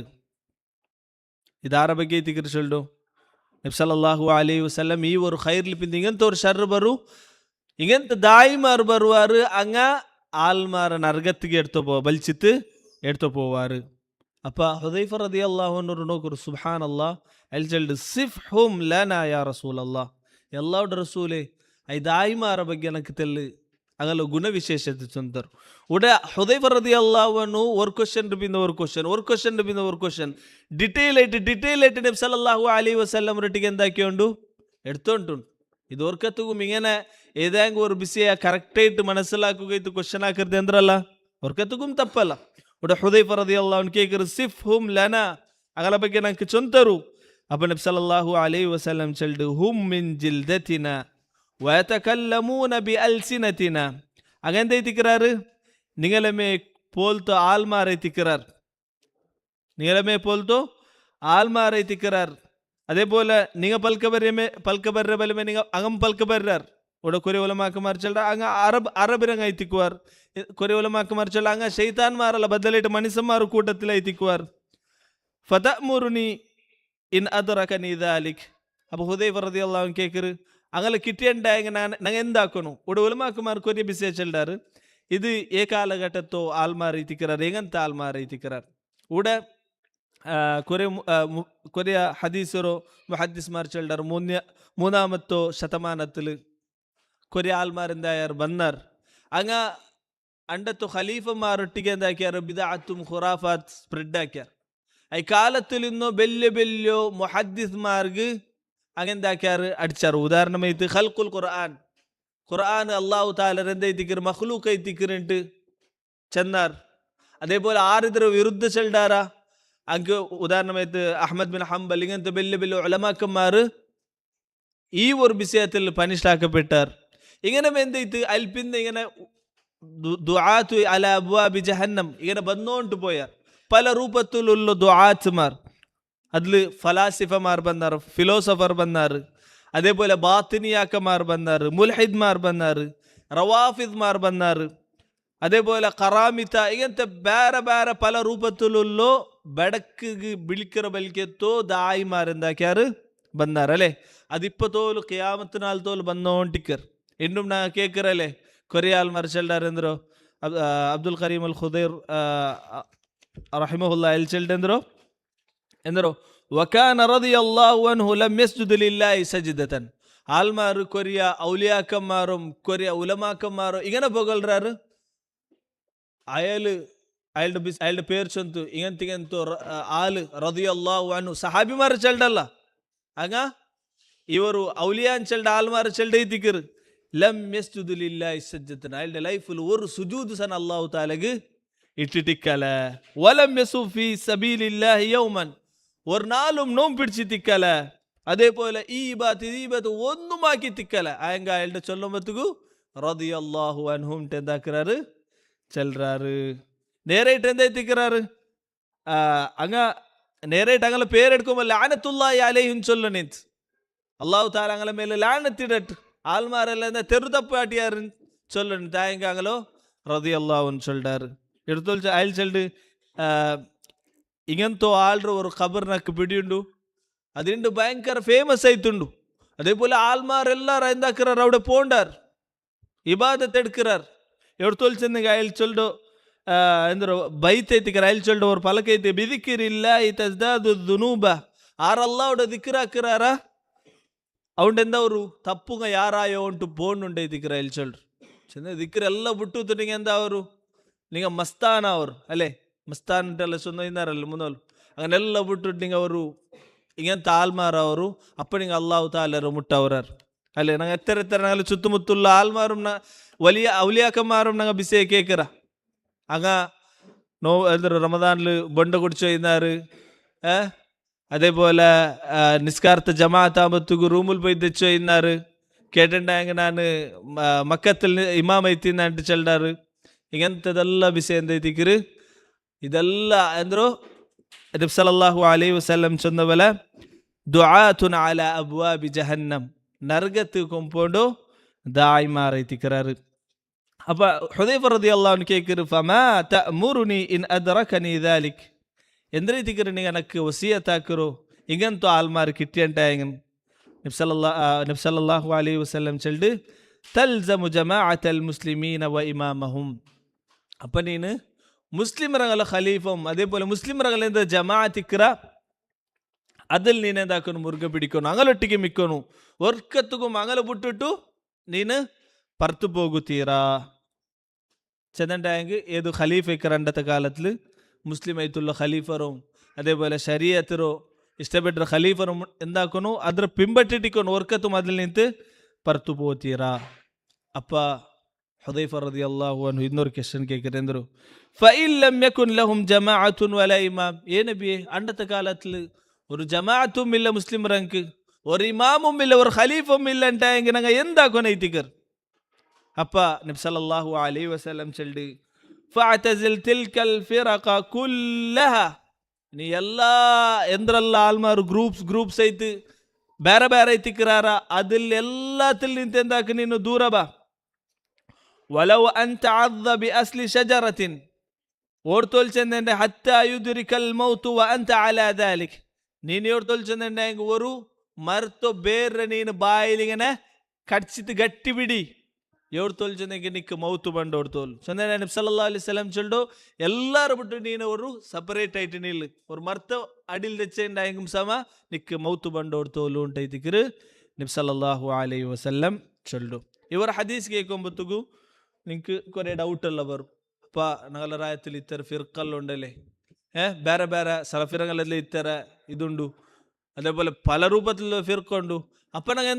ഇതാര ಬಗ್ಗೆ ಐತಿ ಚೊಲ್ಲು നബി സല്ലല്ലാഹു അലൈഹി വസല്ലം ഈ ഒരു ഖൈറിൽ പിന്നെ ഇങ്ങനത്തെ ഒരു ഷർറ് ബറു ഇങ്ങനത്തെ ദായിമാർ ബറുവാറ് അങ്ങ ആൽമാർ നരകത്തുക്ക് എടുത്തു പോവാറ്. അപ്പൊ ഹുദൈഫ റളിയല്ലാഹു അൻഹു നോക്കൂ സുബ്ഹാനല്ലാഹ് അൽ ചൊല്ല് സിഫ്ഹും ലനാ യാ റസൂലല്ലാഹ് അല്ലാഹുവിന്റെ റസൂലേ ഐ ദായിമാರ ಬಗ್ಗೆ ನನಗೆ ತೆಲ್ಲು അങ്ങല ഗുണവിശേഷത്തെ ചൊന്തർ ഉട ഹുദൈഫ റളിയല്ലാഹു അൻഹു ഒരു ക്വസ്റ്റ്യൻ ഡീറ്റെയിൽ ആയിട്ട് നബി സല്ലല്ലാഹു അലൈഹി വസല്ലം റട്ടിಗೆ എന്താക്കിയോണ്ടു എടുത്തോണ്ടുണ്ട്. ഇത് ഓർക്കത്തും ഇങ്ങനെ ഏതെങ്കിലും ഒരു വിഷയ കറക്റ്റായിട്ട് മനസ്സിലാക്കുകയിട്ട് ക്വസ്റ്റ്യൻ ആക്കരുത് എന്തിരല്ല ഓർക്കത്തും തപ്പല്ല. ഉട ഹുദൈഫ റളിയല്ലാഹു അൻഹു കേക്കറ് സിഫ്ഹും ലനാ അങ്ങല ಬಗ್ಗೆ ನನಗೆ ചൊന്തರು. അപ്പോൾ നബി സല്ലല്ലാഹു അലൈഹി വസല്ലം ചൊല്ല് ഹും മിൻ ജിൽദതിനാ വയതകല്ലമൂന ബിഅൽസിനതിന അങ്ങെന്താ തിക്റാറ് നിങ്ങളെ പോലത്തെ ആൽമാരെ തിക്റാർ അതേപോലെ നിങ്ങൾ പൽക്കബര്യ ബലമേ നിങ്ങൾ അങ്ങം പൽക്കബര്യാർ ഇവിടെ കുറെ ഉലമാക്കന്മാർ ചൊല്ല അങ്ങ് അറബിരങ്ങ എത്തിക്കുവാർ കുറെ ഉലമാക്കന്മാർ ചൊല്ല അങ്ങ് ശൈത്താൻമാരല്ല ബദലായിട്ട് മനുഷ്യന്മാർ കൂട്ടത്തിൽ എത്തിക്കുവാർ ഫതഅ്മുറുനി ഇൻ അദ്റകനി ദാലിക്. അപ്പോൾ ഹുദൈഫ റളിയല്ലാഹു അൻഹു കേക്കറ് അങ്ങനെ കിട്ടിയുണ്ടായെങ്കിൽ ഞങ്ങൾ എന്താക്കണു ഇവിടെ ഉലമാക്കന്മാർക്ക് ഒരു ബിസിയ ചെല്ലാറ് ഇത് ഏ കാലഘട്ടത്തോ ആൽമാർ എത്തിക്കാർ എങ്ങനത്തെ ആൽമാർ എത്തിക്കാർ ഇവിടെ കൊറിയ ഹദീസറോ മുഹദ്ദിസ്മാർ ചെല്ലാർ മൂന്നാമത്തോ ശതമാനത്തിൽ കൊറിയ ആൽമാർ എന്തായാർ ബന്നാർ അങ്ങ അണ്ടത്തോ ഖലീഫന്മാരൊട്ടിಗೆ എന്താക്കിയാർ ബിദഅത്തും ഖുറാഫാത്ത് സ്പ്രെഡ് ആക്കിയാർ. ഈ കാലത്തിൽ ഇന്നോ വലിയ മുഹദ്ദിസ്മാർക്ക് അങ്ങെന്താക്കിയാറ് അടിച്ചാറ്. ഉദാഹരണമായിട്ട് ഖൽഖുൽ ഖുർആൻ അള്ളാഹു താല എന്തെത്തിക്കറ് മഖ്ലൂഖ് എത്തിക്കറിട്ട് ചെന്നാർ. അതേപോലെ ആരിതര വിരുദ്ധ ചെല്ലാറാ അങ്ങ് ഉദാഹരണമായിട്ട് അഹ്മദ് ബിൻ ഹംബൽ ഇങ്ങനത്തെ വലിയ ഉലമാക്കന്മാർ ഈ ഒരു വിഷയത്തിൽ പനിഷ്ടാക്കപ്പെട്ടാർ. ഇങ്ങനെ എന്തെയ്ത്ത് അൽപ്പിന്ന് ഇങ്ങനെ ദുആത്തു അലാ അബ്വാബി ജഹന്നം ഇങ്ങനെ വന്നോണ്ട് പോയാർ. പല രൂപത്തിലുള്ള ദുആത്മാർ അതിൽ ഫലാസിഫമാർ ബന്നാർ ഫിലോസഫർ ബന്നാർ അതേപോലെ ബാത്തിനിയാക്കന്മാർ ബന്നാർ മുൽഹിദ്മാർ ബന്നാർ റവാഫിദ്മാർ ബന്നാർ അതേപോലെ കറാമിത്ത ഇങ്ങനത്തെ ಬೇರೆ പല രൂപത്തിലുള്ള ബടക്ക് ബിളിക്കറ ബലിക്കത്തോ ദായിമാരെന്താക്കിയാറ് ബന്നാർ അല്ലേ. അതിപ്പോ തോല് ഖിയാമത്തിനാൽ തോല് ബന്നോണ്ടിക്കർ ഇന്നും നാ കേക്കറല്ലേ കൊറിയ ആൽമാർ ചെല്ലാരെന്തോ അബ്ദുൽ കരീം അൽ ഖുദൈർ റഹിമഹുല്ലാ എൽ ചെല്ലെന്തോ എന്തോ വകാന റളിയല്ലാഹു അൻഹു ലം യസ്ജുദ് ലില്ലാഹി സജ്ദതൻ ആൽമാർ കൊറിയ ഔലിയാക്കന്മാരും കൊറിയ ഉലമാക്കന്മാരും ഇങ്ങനെ പുകഴ്றாரு. അയാള് ಅಯ್ಲ್ಡ ಪೇರು ಚೊಂತು ಇಂಗಂತಿಗಂತು ಆಲು ರದಿಯಲ್ಲಾಹು ಅನ್ಹು ಸಹಾಬಿಮಾರ ಚೆಲ್ಡಲ್ಲ ಆಗ ಇವರು ಔಲಿಯಾನ್ ಚೆಲ್ಡ ಆಲ್ಮಾರ ಚೆಲ್ಡ ಇತಿಕರು ಲಮ್ ಯಸ್ಜುದು ಲಿಲ್ಲಾಹಿ ಸಜ್ಜತನ ಅಯ್ಲ್ಡ ಲೈಫುಲ್ ஒரு சுஜூது சன் அல்லாஹ் தஆலாக்கு இட்டிட்டிக்கல வலம் யஸு ஃபீ சபீலில்லாஹி யௌமன் ஒரு நாளும் நோம் பிடிச்சி திக்கல அதே போல ஈபாத் ஒன்றுமாக்கி திக்கல ஆயங்க அயல்ட சொல்லும்பத்துக்கு ரதியல்லாஹு அன்ஹும் தெந்தாக்குறாரு செல்றாரு நேரேட் எந்த திக்கிறாரு அங்க நேரேட் அங்கே பேர் எடுக்கும் லானத்துல்லாஹி அலைஹின்னு சொல்ல நின்று அல்லாஹ் தாலா அங்கே மேலே லானத்திடட்டு ஆல்மாரில் இந்த தெரு தப்பாட்டியாருன்னு சொல்லு தாயங்க அங்களோ ரதியல்லாஹுன்னு சொல்றாரு எடுத்து அயல் சொல்லிட்டு ఇంగంతో ఆల్రు ఒక ఖబర్ నాకు పిడియుండు అదిండు భయంకర ఫేమస్ అవుతుండు అదే పోలే ఆల్మారెల్లారు ఐందాకరారు అవడ పోండారు ఇబాదత్ ఎడుకురారు ఎవడు తోల్చింది అయల్ చొల్డు ఎందరో బైతైతికర అయల్ చొల్డు ஒரு பலக்கைతే బిదికిరిల్లాహి తజ్దాదు దునూబ ఆరల్లాహుడ దిక్రాకిరారా అవుండెంద ಅವರು ತಪ್ಪುಗ ಯಾರಾಯೋ ಉಂಟು ಬೋಂಡುಂಡೆ ದಿಕ್ರ ಅಯಲ್ ಚೊಲ್ರು ಚಂದ ದಿಕ್ರ ಎಲ್ಲ ಬಿಟ್ಟು ನಿಂಗೆಂದ ಅವರು ನಿಂಗ ಮಸ್ತಾನ ಅವರು ಅಲ್ಲೇ ಮಸ್ತಾನ್ ಅಂತೆಲ್ಲ ಸೊಂದ ಇದ್ದಾರಲ್ಲ ಮುನ್ನೋಲು അങ്ങനെಲ್ಲ ಬಿಟ್ಟು ನಿಂಗೆ ಅವರು ಇಂಗೆಂತ ಆಲ್ಮಾರ ಅವರು ಅಪ್ಪ ನಿಂಗೆ ಅಲ್ಲಾಹು ತಾಲರು ಮುಟ್ಟವರಾರು ಅಲ್ಲೇ ನಂಗೆ ಎತ್ತರ ನಂಗೆ ಸುತ್ತಮುತ್ತಲ ಆಲ್ಮಾರು വലിയ ഔലിയാക്കന്മാരും ഞങ്ങൾ ബിസേ കേക്കറ അങ്ങ നോ എന്താ റമദാനിൽ ബൊണ്ട കുടിച്ചു കഴിഞ്ഞാറ് അതേപോലെ നിസ്കാരത്തെ ജമാഅത്താകുമ്പത്തുക്ക് റൂമിൽ പോയി തെച്ചു കഴിഞ്ഞാറ് കേട്ടിട്ടുണ്ടായെങ്കിൽ ഞാൻ മക്കത്തിൽ ഇമാം ಐತಿನ್ನಂಟು ಚೆಲ್ಲಾರು ಇಂಗೆಂಥದೆಲ್ಲ ಬಿಸೆ ಎಂದೈತಿಕ್ರು ಇದೆಲ್ಲ ಅಂದ್ರು ನಬಿ ಸಲ್ಲಲ್ಲಾಹು ಅಲೈಹಿ ವಸಲ್ಲಂ ಚಂದವಲ ದುಆತುನ್ ಅಲಾ ಅಬ್ವಾಬಿ ಜಹನ್ನಮ್ ನರಗತ್ತು ಕೊಂಪೋಂಡು ದಾಯಿ ಮಾರೈತಿಕ್ರಾರು ಅಪ್ಪ ಹುದೈಫ ರದಿಯಲ್ಲಾಹು ಅನ್ಹು ಕೇಕರು ಫಮಾ ತಅಮುರುನಿ ಇನ್ ಅದ್ರಕನಿ ذلك ಎಂದ್ರೈತಿಕ್ರು ನಿಗ ನಕ್ಕೆ ವಸಿಯತಾಕರು ಇಂಗಂತು ಆಲ್ಮಾರ್ ಕಿಟ್ಟಿ ಅಂಟಾಯಂಗನ್ ನಬಿ ಸಲ್ಲಲ್ಲಾಹು ಅಲೈಹಿ ವಸಲ್ಲಂ ಚೆಲ್ಡು ತಲ್ಜಮು ಜಮಾಅತಲ್ ಮುಸ್ಲಿಮೀನ ವ ಇಮಾಮಹುಂ ಅಪ್ಪ ನೀನು ಮುಸ್ಲಿಮರಗಳ ಖಲೀಫಂ അതേ പോലെ ಮುಸ್ಲಿಮರಗಳಿಂದ ಜಮಾಅತಿಕ್ರ അതിൽ ನೀನೆಂದಾಕನು ಮುರುಗ ಬಿಡಿಕೋನು ಅಂಗಲೊಟ್ಟಿಗೆ ಮಿಕ್ಕೋನು ವರ್ಕತ್ತುಗೂ ಅಂಗಲ ಬಿಟ್ಟಿಟ್ಟು ನೀನು ಪರ್ತು ಹೋಗುತ್ತೀರಾ ചെന്നണ്ടായെങ്കിൽ ഏത് ഖലീഫയ്ക്ക് രണ്ടത്തെ കാലത്തിൽ മുസ്ലിം ആയിട്ടുള്ള ഖലീഫറും അതേപോലെ ശരീഅത്തರೋ ഇഷ്ടപ്പെട്ട ഖലീഫറും എന്താക്കുന്നു ಅದರ ಪಿಂಬಟ್ಟಿಟ್ಟಿಕೊಂಡು ವರ್ಕತ್ತು ಮೊದಲು ನಿಂತು ಪರ್ತು ಹೋಗ್ತೀರಾ ಅಪ್ಪ ಹುದೈಫ ರದಿಯಲ್ಲಾಹು ಅನ್ಹು ಇನ್ನೊರು ಕ್ವೆಶ್ಚನ್ ಕೇಳಿದ್ರು ಫಇನ್ ಲಮ್ ಯಕುನ್ ಲಹುಂ ಜಮಾಅತುನ್ ವಲಾ ಇಮಾಮ್ ಏ ನಬಿಯೇ அண்டத்த காலத்தில் ஒரு ஜமாஅத்தும் இல்ல முஸ்லிமரங்கு ஒரு இமாமும் இல்ல ஒரு ಖಲೀಫும் இல்லன்ட்டாங்க நாங்க ಎಂದಾಕೋನ ಐತಿಕರ್ ಅಪ್ಪ ನಬಿ ಸಲ್ಲಲ್ಲಾಹು ಅಲೈಹಿ ವಸಲ್ಲಂ ಚೆಲ್ಡಿ ಫಅತಜಿಲ್ ತಿಲ್ಕಲ್ ಫಿರಕ ಕುಲ್ಲಹ ನೀ ಎಲ್ಲ ಎಂದ್ರಲ್ಲ ಆಲ್ಮಾರು ಗ್ರೂಪ್ಸ್ ಐತಿ ಬೇರೆ ಬೇರೆ ಐತಿಕ್ರಾರ ಅದಿಲ್ ಎಲ್ಲത്തിൽ ನಿಂತ ಎಂದಾಕ ನೀನು ದೂರ ಬಾ ವಲವ್ ಅಂತ ಅದ್ದ ಬಿ ಅಸ್ಲಿ ಶಜರತಿನ್ ಓಡ್ತೋಲ್ಚಂದೆ ಹತ್ತ ಯುದ್ರಿಕಲ್ ಮೌತು ವ ಅಂತ ಅಲಾ ದಾಲಿಕ್ ನೀನು ಓಡ್ತೋಲ್ಚಂದೆ ஒரு ಮರ್ತು ಬೇರೆ ನೀನು ಬಾಯಿಲಿಗನ ಕಡ್ಸಿತು ಗಟ್ಟಿ ಬಿಡಿ ఎవరు తోల్చందకి నీకు మౌతు బండి ఓడుతోలు చంద్ర నబి సల్లల్లాహు అలైహి వసల్లం చెల్డు ಎಲ್ಲರೂ ಬಿಟ್ಟು ನೀನು ಅವರು ಸಪರೇಟ್ ಆಯ್ತು ನಿಲ್ಲು ஒரு ಮರ್ತ ಅಡಿಲ್ ತೆಚ್ಚೆಂಡಾಯಂಗಂ ಸಮ ನಿಕ್ಕೆ ಮೌತು ಬಂಡು ಓಡ್ತೋಲು ಉಂಟೈತಿಕ್ರು ನಬಿ ಸಲ್ಲಲ್ಲಾಹು ಅಲೈಹಿ ವಸಲ್ಲಂ ಚೆಲ್ಡು ಇವರ ಹದೀಸ್ ಕೇಳ್ಕೊಂಬತ್ತುಗು ನಿಂಗೆ ಕೊರೆ ಡೌಟ್ ಎಲ್ಲ ಬರು ಅಪ್ಪ ನಗಲ ರಾಯത്തിൽ ಇತ್ತರ ಫಿರ್ಕಲ್ ಉಂಡಲೆ ಬೇರೆ ಬೇರೆ ಸಲಫಿರಂಗಲಲ್ಲಿ ಇತ್ತರ ಇದುಂಡು അതേപോലെ പല രൂപത്തിൽ ഫിർക്കുണ്ട് അപ്പൊ ഞങ്ങൾ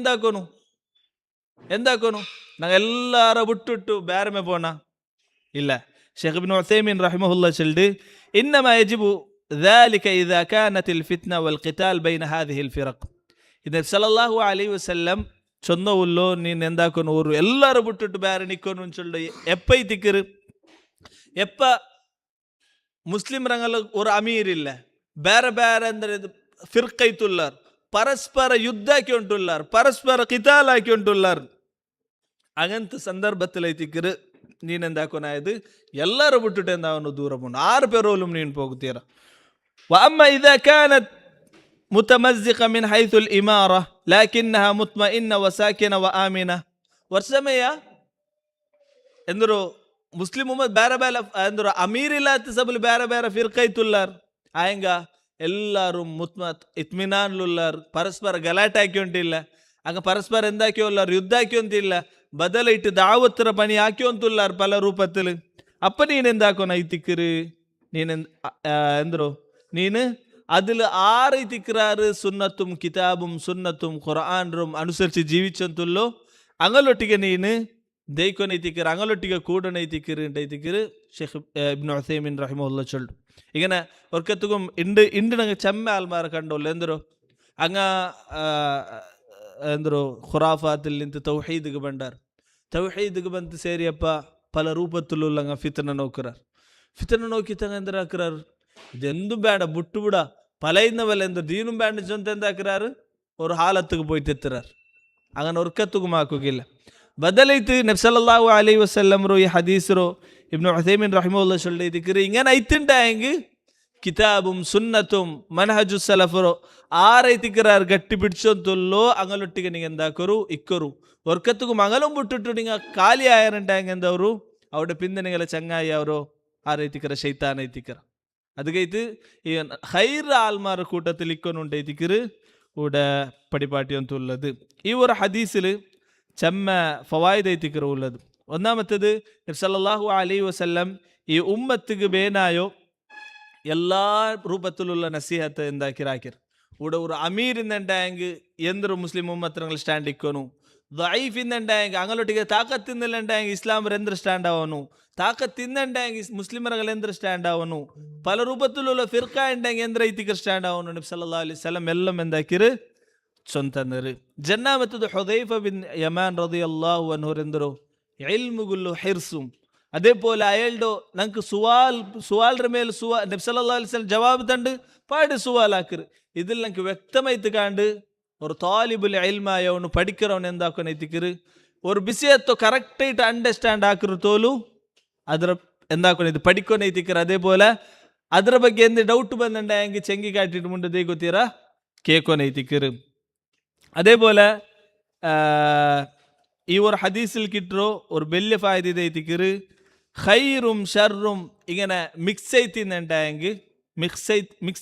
എന്താക്കോണു ഞങ്ങൾ എല്ലാരും വിട്ടിട്ടു ಬೇರೆ പോണ ഇല്ല ഷെയ്ഖ് ഇബ്നു ഉസൈമീൻ റഹിമഹുല്ലാ ചൊല്ലുന്നു ഇന്നമാ യജിബു ذلك اذا كانت الفتنه والقتال بين هذه الفرق ഇത് സല്ലല്ലാഹു അലൈഹി വസല്ലം ചൊന്നവുല്ലോ നീ എന്താക്കോണു ഒരു എല്ലാരും വിട്ടിട്ടു ಬೇರೆ നിക്കോണു ചൊല്ലുന്നു എപ്പൈതിക്കറ് എപ്പ മുസ്ലിം ರಂಗಲ ഒരു അമീർ ഇല്ല ಬೇರೆ ಬೇರೆ ಅಂದ್ರೆ ಫಿರ್ಕೈತುಲ್ಲಾರ್ ಪರಸ್ಪರ ಯುದ್ಧ ಹಾಕಿಕೊಂಡುಲ್ಲಾರ್ ಪರಸ್ಪರ ಕಿತಾಲ್ ಹಾಕಿಕೊಂಡುಲ್ಲಾರ್ അങ്ങനത്തെ സന്ദർഭത്തിൽ ಐತಿಕ್ರು ನೀನೆಂದಾಕೋನಾയത് ಎಲ್ಲರೂ ಬಿಟ್ಟುಟೆಂದ ಅವನು ದೂರ ಬಂದು 6 ಪೇರೋಲು ನೀನು ಹೋಗ್ತೀರ واما اذا كانت متمزقه من حيث الاماره لكنها مطمئنه وساكنه وامنه ವರ್ಷಮಯ ಎಂದರು ಮುಸ್ಲಿಂ ಉಮ್ಮತ್ ಬೇರೆ ಬೇರೆ ಎಂದರು ಅಮೀರ್ ಇಲ್ಲಾತ ಸಬಲ್ ಬೇರೆ ಬೇರೆ ಫಿರ್ಕೈತುಲ್ಲಾರ್ ಆಯಂಗ എല്ലാവരും ഇത്മിനാനിലുള്ളാർ പരസ്പര ഗലാട്ട ആക്കിയൊണ്ടില്ല അങ്ങ് പരസ്പരം എന്താക്കിയുള്ളാർ യുദ്ധാക്കിയൊന്നില്ല ബദലായിട്ട് ദാവത്തര പണി ആക്കിയൊന്നുള്ളാർ പല രൂപത്തിൽ അപ്പൊ നീൻ എന്താക്കോന ഐത്തിക്കറ് ಎಂದರು ನೀನು അതിൽ ആറൈതിക്കിറാറ് സുന്നത്തും കിതാബും സുന്നത്തും ഖുർആനും അനുസരിച്ച് ജീവിച്ചಂತುಲ್ಲೋ ಅಂಗಲೊಟ್ಟಿಗೆ ನೀನು ദൈക്കൊനൈതിക്കിറ് ಅಂಗಲೊಟ್ಟಿಗೆ കൂടനൈതിക്കിറ് ഷെയ്ഖ് ഇബ്നു ഉസൈമിൻ റഹിമഹുല്ല ചൊല്ലു ഇങ്ങനെ ഒർക്കത്തുക്കും ഇണ്ട് ನಂಗೆ ಚೆಮ್ಮೆ ಆಲ್ಮಾರ ಕಂಡೋಲ್ಲ ಎಂದರು ಅಂಗ ಎಂದರು ಖುರಾಫಾತಿಲ್ ನಿಂತು ತೌಹೀದ್ಗೆ ಬಂಡಾರ್ ತೌಹೀದ್ಗೆ ಬಂತು ಸೇರಿಯಪ್ಪ ಪಲ ರೂಪತ್ತುಲ್ಲಂಗ ಫಿತನ ನೋಕರಾರ್ ಫಿತನ ನೋಕಿತಂಗ ಎಂದ್ರ ಹಾಕ್ರಾರು ಇದೆಂದು ಬೇಡ ಬಿಟ್ಟು ಬಿಡ ಪಲೈಂದವಲ್ಲ ಎಂದು ದೀನು ಬೇಡ ಜೊಂತ ಎಂದ ಹಾಕ್ರಾರು ಅವ್ರು ಹಾಲತ್ತಿಗೆ പോയിತ್ತೆತ್ತರಾರ್ അങ്ങനെ ഒർക്കത്തുക്കും ಹಾಕೋಗಿಲ್ಲ ಬದಲೈತು ನಬಿ ಸಲ್ಲಲ್ಲಾಹು ಅಲೈಹಿ ವಸಲ್ಲಮರು ಈ ಹದೀಸರು ഇബ്നു ഉസൈമിൻ റഹിമഹുല്ലാ ചൊല്ലിയിരിക്കുന്നത് ഇങ്ങനെ ഐത്തുണ്ടായെങ്കിൽ കിതാബും സുന്നത്തും മൻഹജു സലഫറോ ആറൈത്തിക്കറാർ ഗട്ടി പിടിച്ചൊന്നുള്ളോ അങ്ങലൊಟ್ಟಿಗೆ നിങ്ങൾ എന്താക്കರು ഇക്കರು ഒർക്കത്തുക്കും അങ്ങലും ಬಿಟ್ಟಿಟ್ಟು നിങ്ങൾ ಖಾಲಿ ಆಯರಂಟಾಯಂಗೆ ಎಂದವರು അവിടെ പിന്നെ നിങ്ങളെ ചങ്ങായി അവരോ ആറൈത്തിക്കര ശൈത്താനൈത്തിക്കര അതുകഴിത്ത് ഈ ഹൈർ ആൽമാർ കൂട്ടത്തിൽ ഇക്കൊന്നുണ്ടൈത്തിക്കറ് ഇവിടെ പടിപാട്ടി ಅಂತುള്ളത് ഈ ഒരു ഹദീസിൽ ചെമ്മ ഫവായിദ് ಐತಿಕರು ഉള്ളത് ഒന്നാമത്തേത് നബി സല്ലല്ലാഹു അലൈഹി വസല്ലം ഈ ഉമ്മത്തിക്ക് ಬೇನಾಯೋ എല്ലാ രൂപത്തിലുള്ള നസീഹത്ത് എന്താക്കിറാക്കിർ ഇവിടെ ഒരു അമീർ ഇന്നുണ്ടായെങ്കിൽ എന്തൊരു മുസ്ലിം ഉമ്മത്തിനങ്ങൾ സ്റ്റാൻഡ് ഇക്കോನು ദഈഫ് ഇന്നുണ്ടായെങ്കിൽ അങ്ങോട്ടേക്ക് താക്കത്തിന്നില്ലുണ്ടായെങ്കിൽ ഇസ്ലാമർ എന്തൊരു സ്റ്റാൻഡ് ആവണു താക്കത്തിന്നുണ്ടായെങ്കിൽ മുസ്ലിമറുകൾ എന്തൊരു സ്റ്റാൻഡ് ആവണു പല രൂപത്തിലുള്ള ഫിർക്ക ഉണ്ടെങ്കിൽ എന്തൊരു സ്റ്റാൻഡ് ആവണു നബി സല്ലല്ലാഹു അലൈഹി വസല്ലം എല്ലാം എന്താക്കിറ് ചൊന്തന്നറ് ജന്നാമത്തത് ഹുദൈഫ ബിൻ യമാൻ റളിയല്ലാഹു അൻഹു എന്തൊരു ഇൽമുഗുല്ലു ഹിർസും അതേപോലെ അയാളുടെ നമുക്ക് സുവാലിന്റെ മേൽ നബി സല്ലല്ലാഹു അലൈഹി വസല്ലം ജവാബ് തണ്ട് പാടി സുവാലാക്കറ് ഇതിൽ നമുക്ക് വ്യക്തമായിട്ട് കാണ്ട് ഒരു താലിബുൽ ഇൽമായവನು പഠിக்கிறവನು എന്താക്കോನು ಐತಿಕರು ഒരു വിഷയത്തെ കറക്റ്റായിട്ട് അണ്ടർസ്റ്റാൻഡ് ആക്കರು തോಲು ಅದರ എന്താക്കോನು ഇത് പഠിക്കോನು ಐತಿಕರು അതേപോലെ ಅದರ ಬಗ್ಗೆ എന്ത് ഡൗട്ട് ಬಂದಂಡಾಯಂಗೆ ചെങ്കി കാട്ടിട്ട് ಮುಂದೆ ದೇಗೊತ್ತೀರಾ കേക്കോನು ಐತಿಕರು അതേപോലെ ഈ ഒരു ഹദീസിൽ കിട്ടോ ഒരു വലിയ ഫായദ ಐತಿಕರು ഖൈറും ഷർറും ഇങ്ങനെ മിക്സ്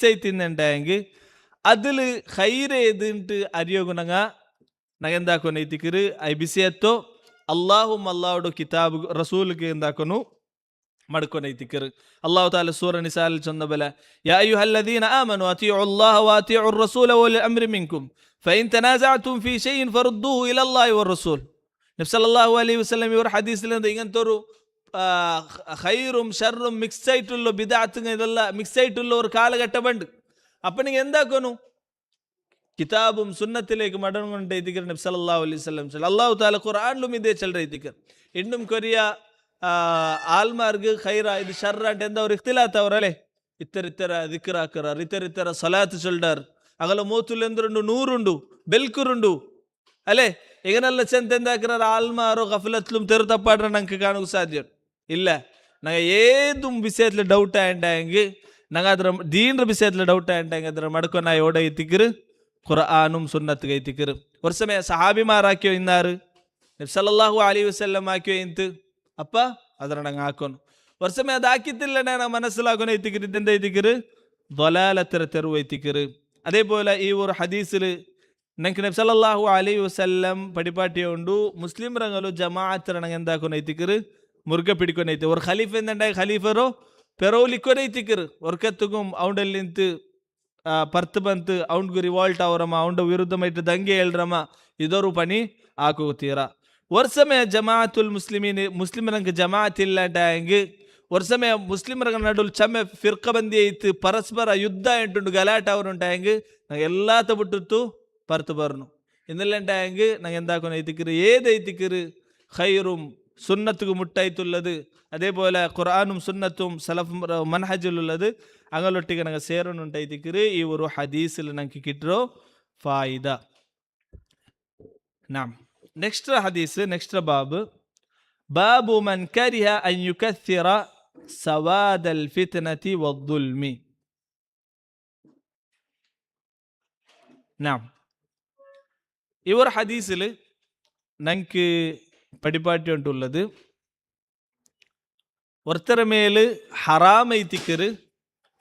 ആയിത്തിന്നുണ്ടായെങ്കിൽ അതിൽ ഖൈർ ഏതുണ്ട് അറിയോകുണങ്ങ ನಂಗೆ ಎಂದಾಕೋನು ಐತಿಕರು ಐ ಬಿಸಿಯತ್ತೋ ಅಲ್ಲಾಹುಡು ಕಿತಾಬ್ ರಸೂಲ್ಗೆ ಎಂದಾಕೋನು ಮಾಡ್ಕೊಂಡು ಐತಿಕರು ಅಲ್ಲಾಹು ತಾಲ ಸೂರ ನಿಸಾಲ್ ಚಂದ ಬಲ ಯಾ ಅಯ್ಯುಹಲ್ಲದೀನ ಆಮನು ಅತಿಯು ಅಲ್ಲಾಹ ವ ಅತಿಯು ರಸೂಲ ವಲಿ ಅಮ್ರಿ ಮಿನ್ಕುಮ್ ಫೈನ್ ತನಾಜಅತುಂ ಫೀ ಶೈಇನ್ ಫರುದ್ದುಹು ಇಲಲ್ಲಾಹಿ ವ ರಸೂಲ್ ನಬಿ ಸಲ್ಲಲ್ಲಾಹು ಅಲೈಹಿ ವಸಲ್ಲಂ ಇವರ ಹದೀಸಿಲಿಂದ ಇಂಗಂತವರು ഖൈറും ഷർറും മിക്സ് ആയിട്ടുള്ള ബിദഅത്ത് ഇതെല്ലാം മിക്സ് ആയിട്ടുള്ള ഒരു കാലഘട്ടം ഉണ്ട് അപ്പൊ നിങ്ങൾ എന്താക്കുന്നു കിതാബും സുന്നത്തിലേക്ക് മടങ്ങുകൊണ്ട് എത്തിക്കർ നബി സല്ലല്ലാഹു അലൈഹി വസല്ലം അല്ലാഹു തആല ഖുർആനിലും ഇതേ ചൊല്ലിയിരിക്കർ ഇന്നും കൊറിയ ആൽമാർക്ക് ഖൈറ ഇത് ഷർറ ಅಂತ ಎಂದವರು ಇಖ್ತಿಲಾತ್ ಅವರല്ലേ ಇತರ ದಿಕ್ರ್ ಹಾಕರ ಇತರ ಸಲಾತ್ ಚೊಲ್ಲಾರ್ ಅಗಲ ಮೂತುಲ್ ಎಂದ್ರುಂಡು ನೂರುಂಡು ಬೆಲ್ಕುರುಂಡು ಅಲ್ಲೇ ಈಗನೆಲ್ಲ ಚೆಂದ ಎಂದಾಕರ ಆಲ್ಮಾರೋ ಗಫಲತ್ಲುಂ ತೆರು ತಪ್ಪಾಡ್ರೆ ನಂಗೆ ಕಾಣೋಕೆ ಸಾಧ್ಯ ಇಲ್ಲ ನಂಗೆ ಏದು ವಿಷಯത്തിൽ ಡೌಟ್ ആയിണ്ടെങ്കിൽ ನಂಗೆ ಅದರ ದೀನ್ರ ವಿಷಯത്തിൽ ಡೌಟ್ ആയിണ്ടെങ്കിൽ ಅದರ ಮಡ್ಕೊನ ಓಡ ಐತಿಕರು ഖുർആനും സുന്നത്തുക ಐತಿಕರು ഒരു സമയം സഹാബിമാരാക്കിയോ ഇന്നാറ് നബി സല്ലല്ലാഹു അലൈഹി വസല്ലം ആക്കിയോ ಇಂತು ಅಪ್ಪ ಅದರ ನಂಗೆ ಹಾಕೋನು ഒരു സമയം ಅದು ಹಾಕಿತ್ತಿಲ್ಲ ನಾನು മനസ്സിലാക്കുന്ന ಐತಿಕರು ഇതെന്ത ಐತಿಕರು ضلالತರ ತೆರು ಐತಿಕರು അതേപോലെ ഈ ഒരു ഹദീസിൽ ನಂಗೆ ನಬಿ ಸಲ್ಲಲ್ಲಾಹು ಅಲೈಹಿ ವಸಲ್ಲಂ ಪಡಿಪಾಟಿಯ ಉಂಡು ಮುಸ್ಲಿಂ ರಂಗಲು ಜಮಾಅತ್ ನಂಗೆ ಎಂದಾಕೋನು ಐತಿಕರು ಮುರುಗ ಪಿಡಿಕೊಂಡು ಐತಿ ஒரு ಖಲೀಫೆ ಎಂದಂಡಾಗ ಖಲೀಫರು ಪೆರೋಲಿಕ್ಕೋನು ಐತಿಕರು ಒರ್ಕತ್ತುಗುಂ ಅವನಲ್ಲಿ ನಿಂತು ಪರ್ತ್ ಬಂತು ಅವನ್ಗೂ ರಿವಾಲ್ಟ್ ಅವರಮ್ಮ ಅವನ ವಿರುದ್ಧമായിട്ട് ದಂಗೆ ಹೇಳ್ರಮ್ಮ ಇದೋರು ಪಣಿ ಹಾಕೋತೀರಾ ഒരു സമയം ജമാഅത്തുൽ മുസ്ലിമിനക്ക് ജമാഅത്ത് ഇല്ലാണ്ടായെങ്കിൽ ഒരു സമയം മുസ്ലിമರ നടുവിൽ ചമ്മ ഫിർഖ ಬಂದಿ ಐತಿ ಪರಸ್ಪರ ಯುದ್ಧ ಎಂಟುಂಡು ಗಲಾಟೆ ಅವರುಂಟಾയെങ്കിൽ എല്ലാത്ത ಬಿಟ್ಟಿತ್ತು പർത്ത് പറഞ്ഞു ഇന്നല്ലാണ്ടായെങ്കിൽ ನಂಗೆ എന്താക്കുന്നു ಐತಿಕರು ഏതൈತಿക്കറ് ഖൈറും സുന്നത്തുക്ക് മുട്ടായിട്ടുള്ളത് അതേപോലെ ഖുർആനും സുന്നത്തും സലഫ് മൻഹജിലുള്ളത് അങ്ങനൊട്ടിಗೆ ನಂಗೆ ಸೇರನುಂಟೈತಿಕರು ಈ ഒരു ഹദീസിൽ ನಂಗೆ കിട്ടോ ഫായിദ നാം നെക്സ്റ്റ് ഹദീസ് നെക്സ്റ്റ് ബാബു മൻ കരിഹ അൻ യുകസ്സിറ സവാദൽ ഫിത്നതി വദ്ദുൽമി നാം ഈ ഒരു ഹദീസിൽ ನಂಗೆ പടിപാട്ടി ഉണ്ടുള്ളത് ഒരുത്തര മേല് ഹറാം ಐತಿಕರು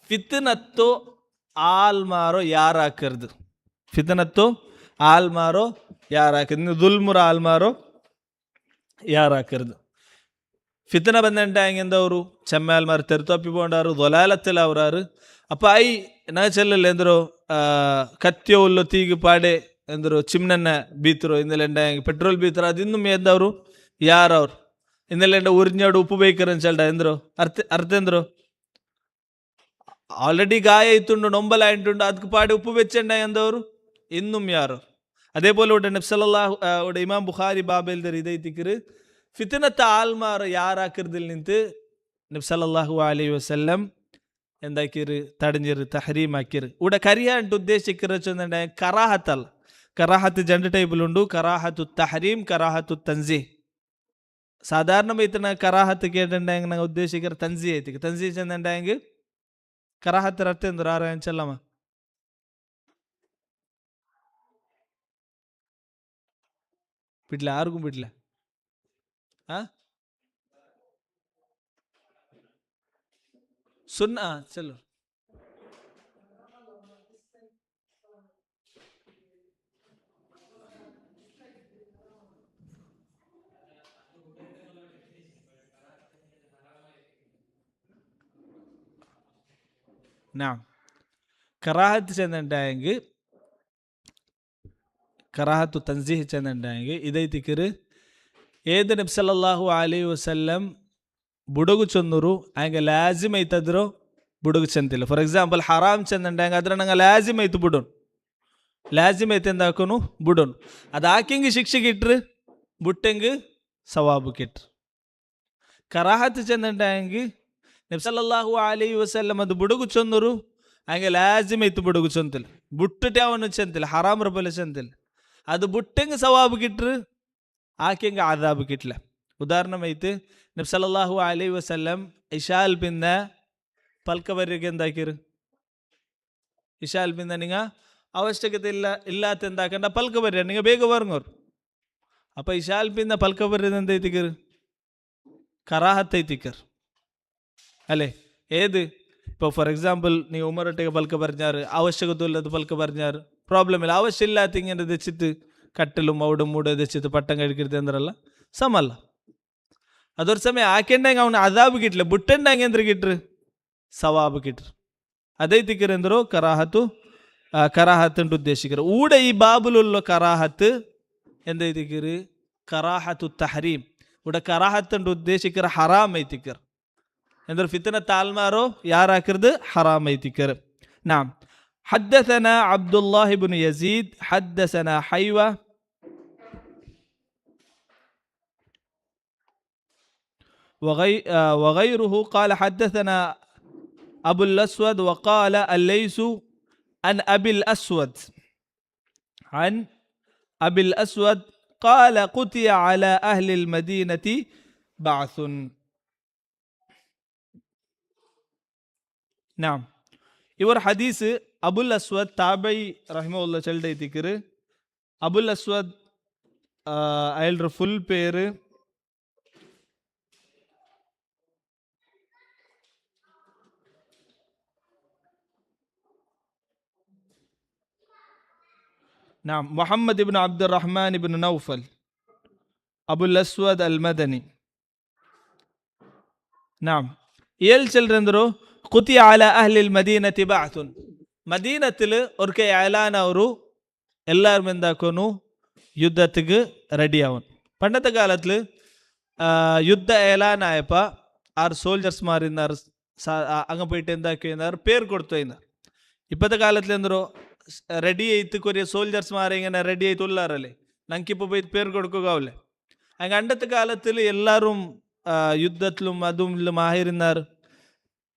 ಫಿತ್ನತ್ತೋ ಆಲ್ಮಾರೋ ಯಾರಾಕರ್ದು ಫಿತ್ನತ್ತೋ ಆಲ್ಮಾರೋ ಯಾರಾಕರ್ದು ದುಲ್ಮುರ ಆಲ್ಮಾರೋ ಯಾರಾಕರ್ದು ഫിത്തന ಬಂದಂಟಾಂಗೆ ಎಂದವರು ಚೆಮ್ಮಾಲ್ಮಾರು ತೆರೆತೊಪ್ಪಿಕೊಂಡಾರು ದೊಲಾಲತ್ತಲವರಾರು ಅಪ್ಪ ಐ ನಾ ಚೆಲ್ಲಲ್ಲ ಎಂದರು ಕತ್ತಿ ಉಲ್ಲು ತೀಗಿ ಪಾಡೆ ಎಂದರು ಚಿಮ್ನನ್ನ ಬೀತರು ಇಂದಲೆಂಡ ಪೆಟ್ರೋಲ್ ಬೀತರು ಅದು ಇನ್ನೂ ಎಂದವರು ಯಾರವ್ರು ಇಂದಲೆಂಡ ಉರಿഞ്ഞാട് ಉಪ್ಪು ಬೇಕರನ್ ಚೆಲ್ಡ ಎಂದರು ಅರ್ಥ ಎಂದರು ಆಲ್ರೆಡಿ ಗಾಯ ಇತ್ತುಂಡು ನೊಂಬಲಾಯಿಂಟುಂಡು ಅದಕ್ಕೆ ಪಾಡಿ ಉಪ್ಪು ಬೆಚ್ಚಂಡ ಎಂದವರು ಇನ್ನುം ಯಾರು അതേപോലെ ഇവിടെ നബ്സല്ലാഹു ഇവിടെ ഇമാം ബുഖാരി ബാബയിൽ ഇതൈത്തിക്കറ് ഫിത്തനത്തെ ആൽമാർ യാറാക്കരുതിൽ നിന്ന് നബ്സല്ലാഹു അലൈഹി വസല്ലം എന്താക്കിയത് തടഞ്ഞിര് തഹരീമാക്കിയത് ഇവിടെ കരിയാണ്ട് ഉദ്ദേശിക്കുന്ന കറാഹത്തല്ല കറാഹത്ത് രണ്ട് ടൈപ്പിലുണ്ട് കറാഹത്തു തഹരീം കറാഹത്തു തൻസീ സാധാരണ കറാഹത്ത് കേട്ടിട്ടുണ്ടെങ്കിൽ ഞങ്ങൾ ഉദ്ദേശിക്കുന്ന തൻസീ ആയിത്തേക്ക് തൻസീ ചെന്നുണ്ടെങ്കിൽ കറാഹത്തിന് അർത്ഥം എന്തൊരു ആരാൻ ചെല്ലമ്മ ಬಿಡ್ಲ ಯಾರಿಗೂ ಬಿಡ್ಲ ಸುನ್ನ ಚಲೋ കറാഹത്ത് ചെന്നുണ്ടായെങ്കിൽ കറാഹത്തു തൻസീഹ് ചെന്നുണ്ടായെങ്കിൽ ഇതൈത്തിക്കറ് ഏത് നബി സല്ലല്ലാഹു അലൈഹി വസല്ലം ಬುಡಗು ಚಂದರು ಹಂಗೆ ಲಾಜಿಮ್ ಐತದ್ರು ಬುಡಗು ಚಂತಿಲ್ಲ. ಫಾರ್ ಎಕ್ಸಾಂಪಲ್ ಹರಾಮ್ ಚೆಂದಂಗೆ ಅದ್ರ ನಂಗೆ ಲಾಜಿಮ್ ಐತು ಬಿಡೋನು ಲಾಜಿಮ್ ಐತೆ ಅಂದ ಹಾಕೋನು ಬಿಡೋನು ಅದು ಹಾಕಿಂಗೆ ಶಿಕ್ಷೆಗೆ ಇಟ್ರು ಬುಟ್ಟಂಗೆ ಸವಾಬುಗೆ ಇಟ್ರು. ಕರಾಹತ್ ಚೆಂದಂಗೆ ನಬಿ ಸಲ್ಲಲ್ಲಾಹು ಅಲೈಹಿ ವಸಲ್ಲಂ ಅದು ಬುಡಗು ಚಂದರು ಹಂಗೆ ಲಾಜಿಮ್ ಐತು ಬುಡಗು ಚಂತಿಲ್ಲ ಬುಟ್ಟಟೆ ಅವನು ಚೆಂತಿಲ್ಲ ಹರಾಮ್ ರಬಲೆ ಚೆಂತಿಲ್ಲ ಅದು ಬುಟ್ಟಂಗೆ ಸವಾಬುಗೆ ಇಟ್ರು ಹಾಕಿಂಗೆ ಆದಾಬುಗೆ ಇಟ್ಲ. ಉದಾಹರಣೆ നബി സല്ലല്ലാഹു അലൈഹി വസല്ലം ഇശാൽ പിന്നെ പൽക്കവರಿಗೆ എന്താക്കിರು ഇശാൽ പിന്നെ നിങ്ങൾ ಅವಶ್ಯಕತೆ ಇല്ലാത്ത എന്താക്കണ്ട പൽക്കവര്യ നിങ്ങൾ ಬೇಗ ವರ್ങ്ങೋರು അപ്പോൾ ഇശാൽ പിന്നെ പൽക്കവര്യ എന്തൈത്തിക്കറ് കറാഹത്തൈത്തിക്കർ അല്ലേ. ഏത് ഇപ്പോൾ ഫോർ എക്സാമ്പിൾ ನೀವು ഉമറൊട്ടേക്ക് പൽക്ക പറഞ്ഞാറ് ആവശ്യകത ഇല്ലാത്ത പൽക്ക പറഞ്ഞാറ് പ്രോബ്ലം ഇല്ല ആവശ്യമില്ലാത്ത ഇങ്ങനെ തെച്ചിട്ട് കട്ടിലും ഔടും മൂടും തെച്ചിട്ട് പട്ടം കഴിക്കരുത് എന്നല്ല സമല്ല. അതൊരു സമയം ആക്കേണ്ടെങ്കിൽ അവന് അതാബ് കിട്ടില്ല ബുട്ടുണ്ടെങ്കിൽ എന്തൊരു കിട്ടറ് സവാബ് കിട്ടറ്. അതൈത്തിക്കറ് എന്തോ കറാഹത്ത് ഉദ്ദേശിക്കറ്. ഊടെ ഈ ബാബിലുള്ള കറാഹത്ത് എന്തൈത്തിക്കറ് കറാഹത്തു തഹരീം. ഇവിടെ കറാഹത്ത് ഉദ്ദേശിക്കറ് ഹറാം ഐത്തിക്കർ എന്തൊരു ഫിത്തന താൽമാരോ യാറാക്കരുത് ഹറാം ഐത്തിക്കർ. നാം حدثنا عبد الله بن يزيد حدثنا حيوة وغيره قال حدثنا أبو الأسود وقال الليث عن أبي الأسود عن أبي الأسود قال قتل على أهل المدينة بعث. نعم ഇവർ ഹദീസ് അബുൽ അസ്വദ് താബൈ റഹിമഹുല്ല ചെൽഡൈത്തിക്കറ്. അബുൽ അസ്വദ് അയാളുടെ ഫുൾ പേര് نعم محمد بن عبد الرحمن بن نوفل أبو الأسود المدني. نعم ഇയാൾ ചെല്ലുന്നോ കുത്തി അല അഹ്ലിൽ മദീനത്തി ബഅ്തുൻ. മദീനത്തിൽ ഒരിക്കൽ അലാൻ ಅವರು എല്ലാവരും എന്താക്കുന്നു യുദ്ധത്തിക്ക് റെഡിയാവും. പണ്ടത്തെ കാലത്തിൽ യുദ്ധ ഏലാനായപ്പോൾ ആറ് സോൾജേഴ്സ്മാർ അങ്ങ് പോയിട്ട് എന്താക്കിയെന്നാർ പേര് കൊടുത്തു കഴിഞ്ഞാൽ. ഇപ്പോഴത്തെ കാലത്തിൽ എന്തോ റെഡി ആയിട്ട് കുറേ സോൾജേഴ്സ്മാരെ ഇങ്ങനെ റെഡി ആയിട്ട് ഉള്ളാറല്ലേ ഞങ്ങൾക്കിപ്പോൾ പോയി പേര് കൊടുക്കുകയാവില്ലേ. അങ്ങനെ അണ്ടത്തെ കാലത്തിൽ എല്ലാവരും യുദ്ധത്തിലും അതും മാഹിരുന്നാർ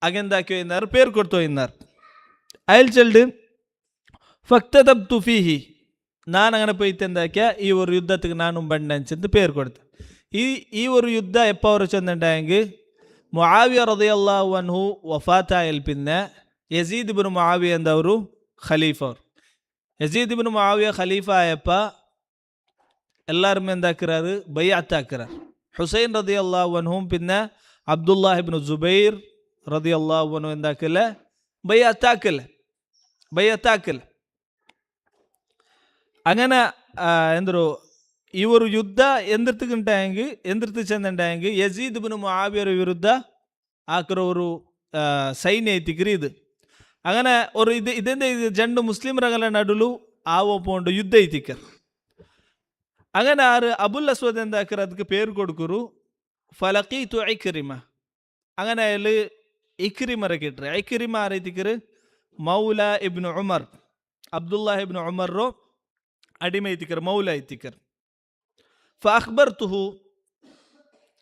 അകെന്താക്കി വയ്യുന്നാർ പേര് കൊടുത്തു വയ്യുന്നാർ. അയാൾ ചെല്ല് ഫക്തബ്തു ഫീഹി ഞാൻ അങ്ങനെ പോയിട്ട് എന്താക്കിയ ഈ ഒരു യുദ്ധത്തിക്ക് നാനും ബണ്ടനുസരിച്ച് പേര് കൊടുത്തു. ഈ ഒരു യുദ്ധം എപ്പോൾ അവർ ചെന്നിട്ടുണ്ടെങ്കിൽ മുആവിയ റളിയല്ലാഹു അൻഹു വഫാത്തായാൽ പിന്നെ യസീദ് ഇബ്നു മുആവിയ എന്തവരു ഖലീഫ. യസീദ് ഇബ്നു മുആവിയ ഖലീഫ ആയപ്പോൾ എല്ലാവരും എന്താക്കിറാറ് ബൈഅത്താക്കിറാർ. ഹുസൈൻ റളിയല്ലാഹു അൻഹും പിന്നെ അബ്ദുല്ലാഹ് ഇബ്നു സുബൈർ റളിയല്ലാഹു അൻഹു എന്താക്കില്ല ബൈഅത്താക്കില്ല. അങ്ങനെ എന്തോ ಇವರು ಯುದ್ಧ ಎಂದಿರ್ತು ಚೆಂದಂಟಾಯಂಗೆ ಯಜೀದ್ ಬಿನ್ ಮುಆವಿಯರ ವಿರುದ್ಧ ಆಕರವರು ಸೈನ್ಯ ಐತಿಕ್ರಿ ಇದು അങ്ങനെ ഒരു ഇതെന്താ ഇത് രണ്ട് മുസ്ലിം രംഗല നടുലു ആവോ പോണ്ട് യുദ്ധ ಐತಿക്കർ അങ്ങനെ ആറ് അബുൽ അസ്വദ് എന്താക്കർ ಅದಕ್ಕೆ പേര് കൊടുക്കുರು ഫലഖീതു ഇക്രിമ അങ്ങനെ അയാൾ ഇക്രിമറെ കിട്ടറ് ഇക്രിമ ആരൈതിക്കർ മൗല ഇബ്നു ഉമർ അബ്ദുല്ലാഹ് ഇബ്നു ഉമറോ അടിമ ಐತಿക്കർ മൗല ಐತಿക്കർ ഫഅഖ്ബർതുഹു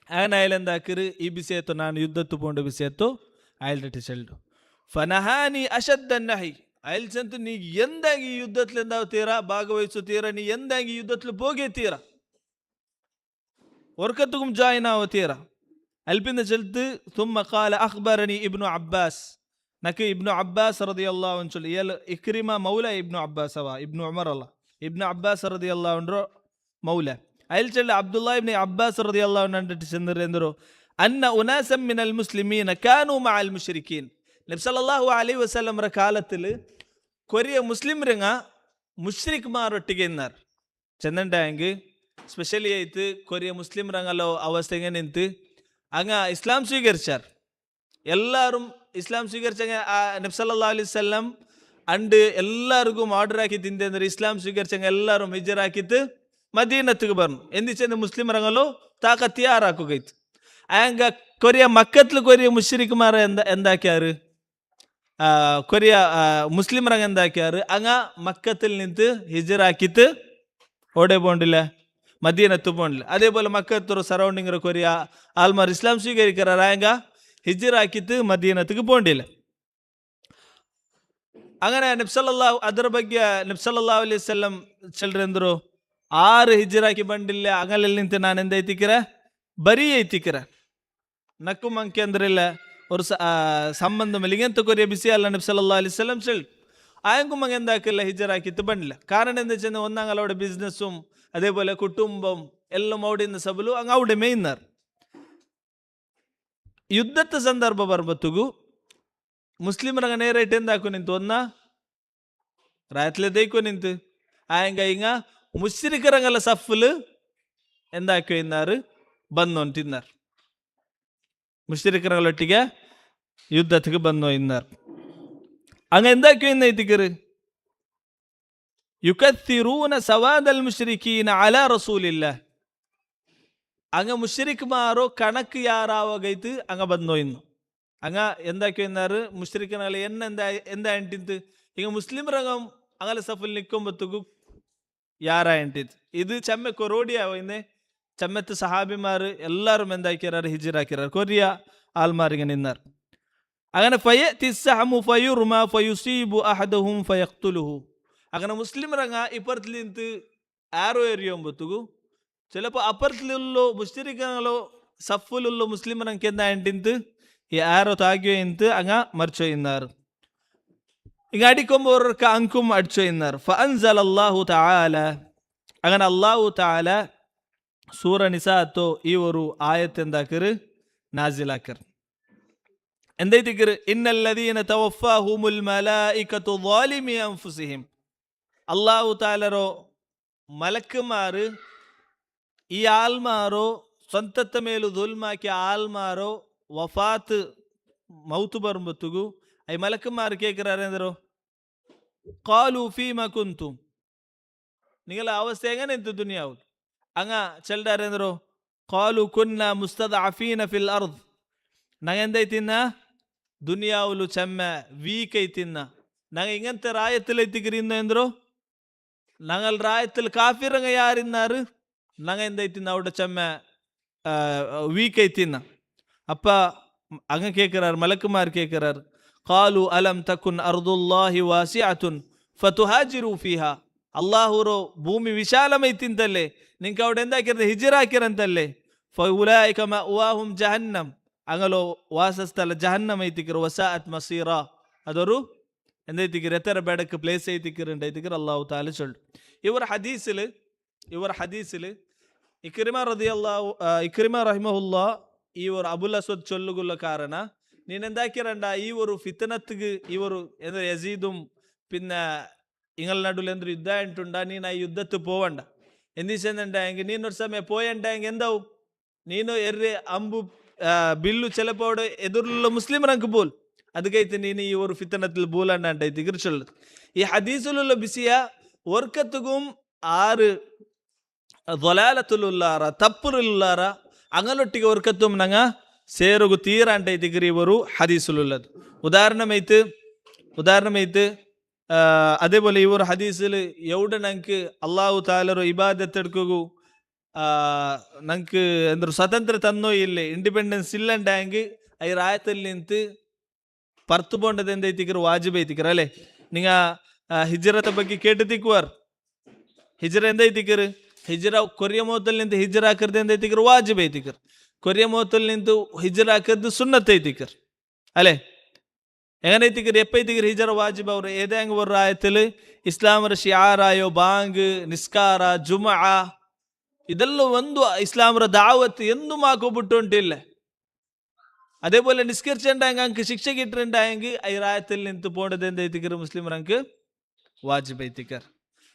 അങ്ങനെ അയാൾ എന്താക്കർ ഈ വിഷയത്തോ ഞാൻ യുദ്ധത്തു പോണ്ട വിഷയത്തോ അയാളുടെ ചെല്ലു ಫನಹಾನಿ ಅಶದ್ದನ್ ನಹಿ ಅಯಲ್ಸಂತು ನೀ ಎಂದಾಗಿ ಯುದ್ಧತ್ಲು ಎಂದಾವತೀರಾ ಭಾಗವಹಿಸುತ್ತೀರಾ ನೀ ಎಂದಾಗಿ ಯುದ್ಧತ್ಲು ಹೋಗೇತೀರಾ ವರ್ಕತ್ತುಗುಂ ಜಾಯಿನ್ ಆವತೀರಾ ಅಲ್ಪಿಂದ ಚೆಲ್ತು ತುಮ್ಮ ಕಾಲ ಅಖ್ಬರನಿ ಇಬ್ನು ಅಬ್ಬಾಸ್ ನಕ್ಕೆ ಇಬ್ನು ಅಬ್ಬಾಸ್ ರದಿಯಲ್ಲಾಹು ಅನ್ಹು ಚೊಲ್ಲಿ ಎಲ್ ಇಕ್ರಿಮ ಮೌಲ ಇಬ್ನು ಅಬ್ಬಾಸ್ ಅವ ಇಬ್ನು ಉಮರ್ ಅಲ್ಲ ಇಬ್ನು ಅಬ್ಬಾಸ್ ರದಿಯಲ್ಲಾಹು ಅನ್ಹು ಮೌಲ ಅಯಲ್ ಚೆಲ್ಲ ಅಬ್ದುಲ್ಲಾ ಇಬ್ನು ಅಬ್ಬಾಸ್ ರದಿಯಲ್ಲಾಹು ಅನ್ಹು ಚಂದ್ರೆಂದರು ಅನ್ನ ಉನಾಸಂ ಮಿನಲ್ ಮುಸ್ಲಿಮೀನ ಕಾನು ಮಅಲ್ ಮುಶ್ರಿಕೀನ್ നബി സല്ലല്ലാഹു അലൈഹി വസല്ലമರ കാലത്തിൽ കൊറിയ മുസ്ലിം രംഗ മുഷ്രിക്മാരൊಟ್ಟಿಗೆ ಇన్నారు ചെന്നണ്ടായെങ്കിൽ സ്പെഷ്യലി ആയിട്ട് കൊറിയ മുസ്ലിം രംഗല്ലോ അവസ്ഥ എങ്ങനെ നിന്ത് അങ്ങ് ഇസ്ലാം സ്വീകരിച്ചാർ എല്ലാവരും ഇസ്ലാം സ്വീകരിച്ചങ്ങ നബി സല്ലല്ലാഹു അലൈഹി വസല്ലം അണ്ട് എല്ലാവർക്കും ഓർഡർ ആക്കി തിന്തെಂದ್ರೆ ഇസ്ലാം സ്വീകരിച്ചങ്ങ എല്ലാവരും ഹിജ്റ ആക്കിയിട്ട് മദീനത്തിക്ക് പറഞ്ഞു എന്തിച്ചെന്ന് മുസ്ലിം രംഗല്ലോ താക്കത്ത് തയ്യാറാക്കുകയിತ್ತು ആയങ്ക കൊറിയ മക്കത്തിൽ കൊറിയ മുഷ്രിക്മാർ എന്താക്കിയാറ് കൊറിയ മുസ്ലിം രംഗം എന്താക്കിയാറ് അങ്ങ മക്കത്തിൽ നിന്ന് ഹിജ്റ ആക്കിയിട്ട് ഓടെ പോണ്ടില്ല മദീനത്ത് പോണ്ടില്ല അതേപോലെ മക്കത്തൊരു സറൗണ്ടിങ് കൊറിയ ആൾമാർ ഇസ്ലാം സ്വീകരിക്കാറ് ആയങ്ക ഹിജ്റ ആക്കിയിട്ട് മദീനത്തേക്ക് പോണ്ടില്ല അങ്ങനെ നബി സല്ലല്ലാഹു ಅದರ ಬಗ್ಗೆ ನಬಿ ಸಲ್ಲಲ್ಲಾಹು ಅಲೈಹಿ ವಸಲ್ಲಂ ಚೆಲ್ರೆಂದ್ರು ಆರು ഹിജ്റ ಆಕಿ ಬಂದಿಲ್ಲ അങ്ങലെಲ್ಲ ನಿಂತು ನಾನು ಎಂದೈತಿಕ್ಕಿರ ಬರೀ ಐತಿಕ್ಕಿರ ನಕ್ಕು ಮಂಕೆ ಅಂದ್ರಿಲ್ಲ ഒരു സംബന്ധം ഇങ്ങനത്തെ കൊറിയ ബിസി അല്ല നബി സല്ലല്ലാഹു അലൈഹി വസല്ലം ചെല്ലു ആയെങ്കും അങ്ങ് എന്താക്കില്ല ഹിജ്റ ആക്കിയിട്ട് ಬಂದಿಲ್ಲ കാരണം എന്താ വെച്ചാൽ ഒന്നാങ്ങൾ അവിടെ ബിസിനസ്സും അതേപോലെ കുടുംബം എല്ലാം അവിടെ നിന്ന് സബലു അങ്ങ് അവിടെ മെയിന്നർ യുദ്ധത്തെ ಸಂದರ್ಭ ಬರ್ಬತ್ತುಗು ಮುಸ್ಲಿಮರಂಗ ನೇರೈಟ್ ಎಂದಾಕು ನಿಂತು ಒನ್ನ ರಾತ್ಲೆ ದೈಕೋ ನಿಂತು ಆಯಂಗ ಹಿಂಗ ಮುಶ್ರಿಕರಂಗಲ್ಲ ಸಫ್ಲು ಎಂದಾಕು ಇನ್ನಾರು ಬಂದು ತಿನ್ನಾರು മുശ്രിക്കുകളൊട്ടിಗೆ യുദ്ധത്തിക്ക് ബന്നു ഇന്നാർ അങ്ങ് എന്താക്കി എന്നൈത്തിക്കറ് യുകത്തിറൂന സവാദൽ മുശ്രിക്കീന അലാ റസൂലില്ലാഹ് അങ്ങ് മുശ്രിക്മാരോ കണക്ക് യാറാവകൈത്ത് അങ്ങ് ബന്നു ഇന്നു അങ്ങ് എന്താക്കി എന്നാറ് മുശ്രിക്കുകളെ എന്താ എണ്ടിത്ത് ഇങ്ങ മുസ്ലിം രംഗം അങ്ങനെ സഫിൽ നിൽക്കുമ്പോഴത്തേക്കു യാറാ എണ്ടിത്ത് ഇത് ചെമ്മ കൊറോടിയാവോ ഇന്നേ ചമ്മത്ത് സഹാബിമാർ എല്ലാവരും എന്താക്കിയാറ് ഹിജ്റ ആക്കിയാറ് കൊറിയ ആൾമാരിങ്ങനെ നിന്നാർ അങ്ങനെ അങ്ങനെ മുസ്ലിം രംഗ ഇപ്പുറത്തിൽ നിന്ന് ആരോ എറിയുമ്പോഴത്തേക്കു ചിലപ്പോൾ അപ്പുറത്തിലുള്ള മുസ്ലിങ്ങളോ സഫിലുള്ള മുസ്ലിം രംഗക്ക് എന്താ എണ്ടിന്ത് ഈ ആരോ താകിയോ എന്ത് അങ്ങ മറിച്ചോ ഇന്നാർ ഇങ്ങ അടിക്കുമ്പോൾ അവർക്ക് അങ്കും അടിച്ചോ ഇന്നാർ ഫഅൻസലല്ലാഹു തആല അങ്ങനെ അല്ലാഹു തആല സൂറ നിസാത്തോ ഈ ഒരു ആയത്ത് എന്താക്കറ് നാസിലാക്കർ എന്തൈതിക്കറ് ഇന്നല്ലദീന തവഫാഹുമുൽ മലായികതു ളാലിമി അൻഫുസിഹിം അല്ലാഹു തആലരോ മലക്കുമാര് ഈ ആൽമാരോ സ്വന്തത്തെ മേലു ദുൽമാക്കിയ ആൽമാരോ വഫാത്ത് മൗത്ത് ബറുമ്പത്തുഗു ഐ മലക്കുമാർ കേൾക്കറാരെന്തരോ ഖാലു ഫീമ കുൻതും നിങ്ങളുടെ അവസ്ഥ എങ്ങനെ എന്ത് ദുനിയാവും അങ്ങ ചെല്ലാരെന്തരോ ഖാലു കുന്ന മുസ്തദഅഫീന ഫിൽ അർദ് നങ്ങ എന്തൈത്തിന്ന ദുനിയാവുലു ചെമ്മ വീക്ക് ಐತಿನ್ನ നങ്ങ ഇങ്ങനത്തെ റായത്തിലെത്തിക്കിരിന്നു എന്തരോ ഞങ്ങൾ റായത്തിൽ കാഫിറങ്ങ യാരിന്നാറ് നങ്ങ എന്തൈത്തിന്ന അവിടെ ചെമ്മ വീക്ക് ಐತಿನ್ನ അപ്പ അങ്ങ കേൾക്കറാർ മലക്കുമാർ കേൾക്കറാർ ഖാലു അലം തകുൻ അർദുല്ലാഹി വാസിഅതുൻ ഫതുഹാജിറു ഫീഹാ അല്ലാഹുറോ ഭൂമി വിശാലമൈത്തിന്തല്ലേ നിങ്ങൾക്ക് അവിടെ എന്താക്കിയത് ഹിജ്റ ആക്കിರಂತല്ലേ ഫഉലൈക മഅവാഹും ജഹന്നം അങ്ങലോ വാസസ്ഥല ജഹന്നം ಐತಿಕರು ವಸಾಅತ್ ಮಸೀರಾ ಅದರು ಎಂದೈತಿಕರು ಎತ್ತರ ಬೇಡಕ್ಕೆ ಪ್ಲೇಸ್ ಐತಿಕರು ಎಂದೈತಿಕರು ಅಲ್ಲಾಹು ತಾಲ ಚೊಲ್ಲು ಇವರ ಹದೀಸಿಲ್ ഇക്രിമ റഹിമഹുല്ലാ ഈ ഒരു അബുൽ അസ്വദ് ചൊല്ലുകുള്ള കാരണ നീനെന്താക്കിയറണ്ട ഈ ഒരു ഫിത്തനത്തുക്ക് ഈ ഒരു എന്താ യസീദും പിന്നെ ഇങ്ങളെ നടുവിൽ എന്തൊരു യുദ്ധം ആയിട്ടുണ്ടാ നീ ആ യുദ്ധത്തിൽ പോവണ്ട ఎందుకంటే నేను సమయం పోయంటే ఎందవు నేను ఎర్రే అంబు బిల్లు చెలపోవడం ఎదురులో ముస్లిం రంకు బోల్ ಅದಕ್ಕೈತೆ ನೀನು ಈ ಒಂದು ಫಿತನത്തിൽ ಬೂಲಣ್ಣ ಅಂತ ಐತಿ ಗಿರ್ಚೊಲ್ಲದು ಈ ಹದೀಸುലുള്ള ಬಿಸಿಯ ಒರ್ಕತ್ತುಗುಂ ಆರು ದೊಲಾಲತುಲ್ಲಾರ ತಪ್ಪುರುಲ್ಲಾರ ಅಂಗಲೊಟ್ಟಿಗೆ ಒರ್ಕತ್ತುಂ ನಂಗ ಸೇರುಗು ತೀರ ಅಂತ ಐತಿ ಗಿರಿ ಇವರು ಹದೀಸುಲ್ಲದು ಉದಾಹರಣೆ അതേപോലെ ഈ ഒരു ഹദീസിൽ എവിടെ ഞങ്ങൾക്ക് അള്ളാഹു താലൊരു ഇബാദത്ത് എടുക്കുകയോ ഞങ്ങൾക്ക് എന്തൊരു സ്വതന്ത്ര തന്നോ ഇല്ലേ ಇಂಡಿಪೆಂಡೆನ್ಸ್ ಇಲ್ಲಂಡಾಂಗೆ ಐ ರಾಯತಲ್ಲಿ ನಿಂತು ಪರ್ತು ಬೋಂಡದ ಎಂದೈತಿಕರು ವಾಜಿಬ್ ಐತಿಕರ ಅಲ್ಲೇ ನಿಂಗ ಹಿಜರತ ಬಗ್ಗೆ ಕೇಟು ತಿಕ್ಕುವಾರ್ ಹಿಜರ ಎಂದೈತಿಕರು ಹಿಜರ ಕೊರಿಯ ಮೋತಲ್ಲಿ ನಿಂತು ಹಿಜರ ಹಾಕರ್ದು ಎಂದೈತಿಕರು ವಾಜಿಬ್ ಐತಿಕರ್ ಕೊರಿಯ ಮೋತಲ್ಲಿ ನಿಂತು ಹಿಜರ ಹಾಕರ್ದು ಸುನ್ನತ್ ಐತಿಕರ್ ಅಲ್ಲೇ എങ്ങനെത്തിക്കർ എപ്പത്തിക്കർ ഹിജറ വാജിബ് അവർ ഏതെങ്കിലും ഒരു ആയത്തിൽ ഇസ്ലാമರ ಶಿಯಾರಾಯೋ ಬಾಂಗ್ ನಿಸ್ಕಾರ ಜುಮಾ ಇದೆಲ್ಲ ಒಂದು ಇಸ್ಲಾಮರ ದಾವತ್ ಎಂದು ಮಾಕೋಬಿಟ್ಟು ಉಂಟಿಲ್ಲ അതേപോലെ നിസ്കരിച്ചുണ്ടായെങ്കിൽ അങ്ങ് ശിക്ഷ കിട്ടിട്ടുണ്ടായെങ്കിൽ റായത്തിൽ നിന്ന് പോകേണ്ടത് എന്തായിത്തിക്കർ മുസ്ലിംർക്ക് വാജിബ് ഐത്തിക്കർ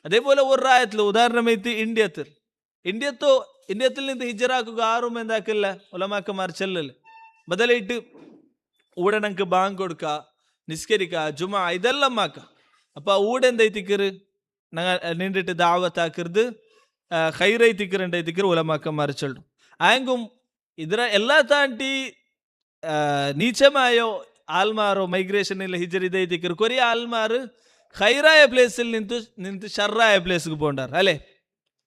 അതേപോലെ ഒരു റായത്തിൽ ഉദാഹരണം ഇന്ത്യത്തിൽ നിന്ന് ഹിജറാക്കുക ആരും എന്താക്കില്ല ഉലമാക്കന്മാർ ചെല്ലല് ബദലായിട്ട് ഊടെ ഞങ്ങൾക്ക് ബാങ്ക് കൊടുക്കുക നിസ്കരിക്ക ജുമാ ഇതെല്ലാം ആക്ക അപ്പൊ ഊടെ എന്തായിത്തിക്കറ് ഞങ്ങൾ നിന്നിട്ട് ദാവത്താക്കരുത് ഹൈറൈത്തിക്കറുണ്ടായിത്തിക്കർ ഉലമാക്കന്മാർ ചൊല്ലും ആയെങ്കും ഇതിനെ എല്ലാ താണ്ടി നീച്ചമായോ ആൽമാറോ മൈഗ്രേഷൻ ഇല്ല ഹിജറിതൈത്തിക്കർ കൊറിയ ആൽമാർ ഹൈറായ പ്ലേസിൽ നിന്നിട്ട് ഷർറായ പ്ലേസിക്ക് പോകണ്ടാർ അല്ലേ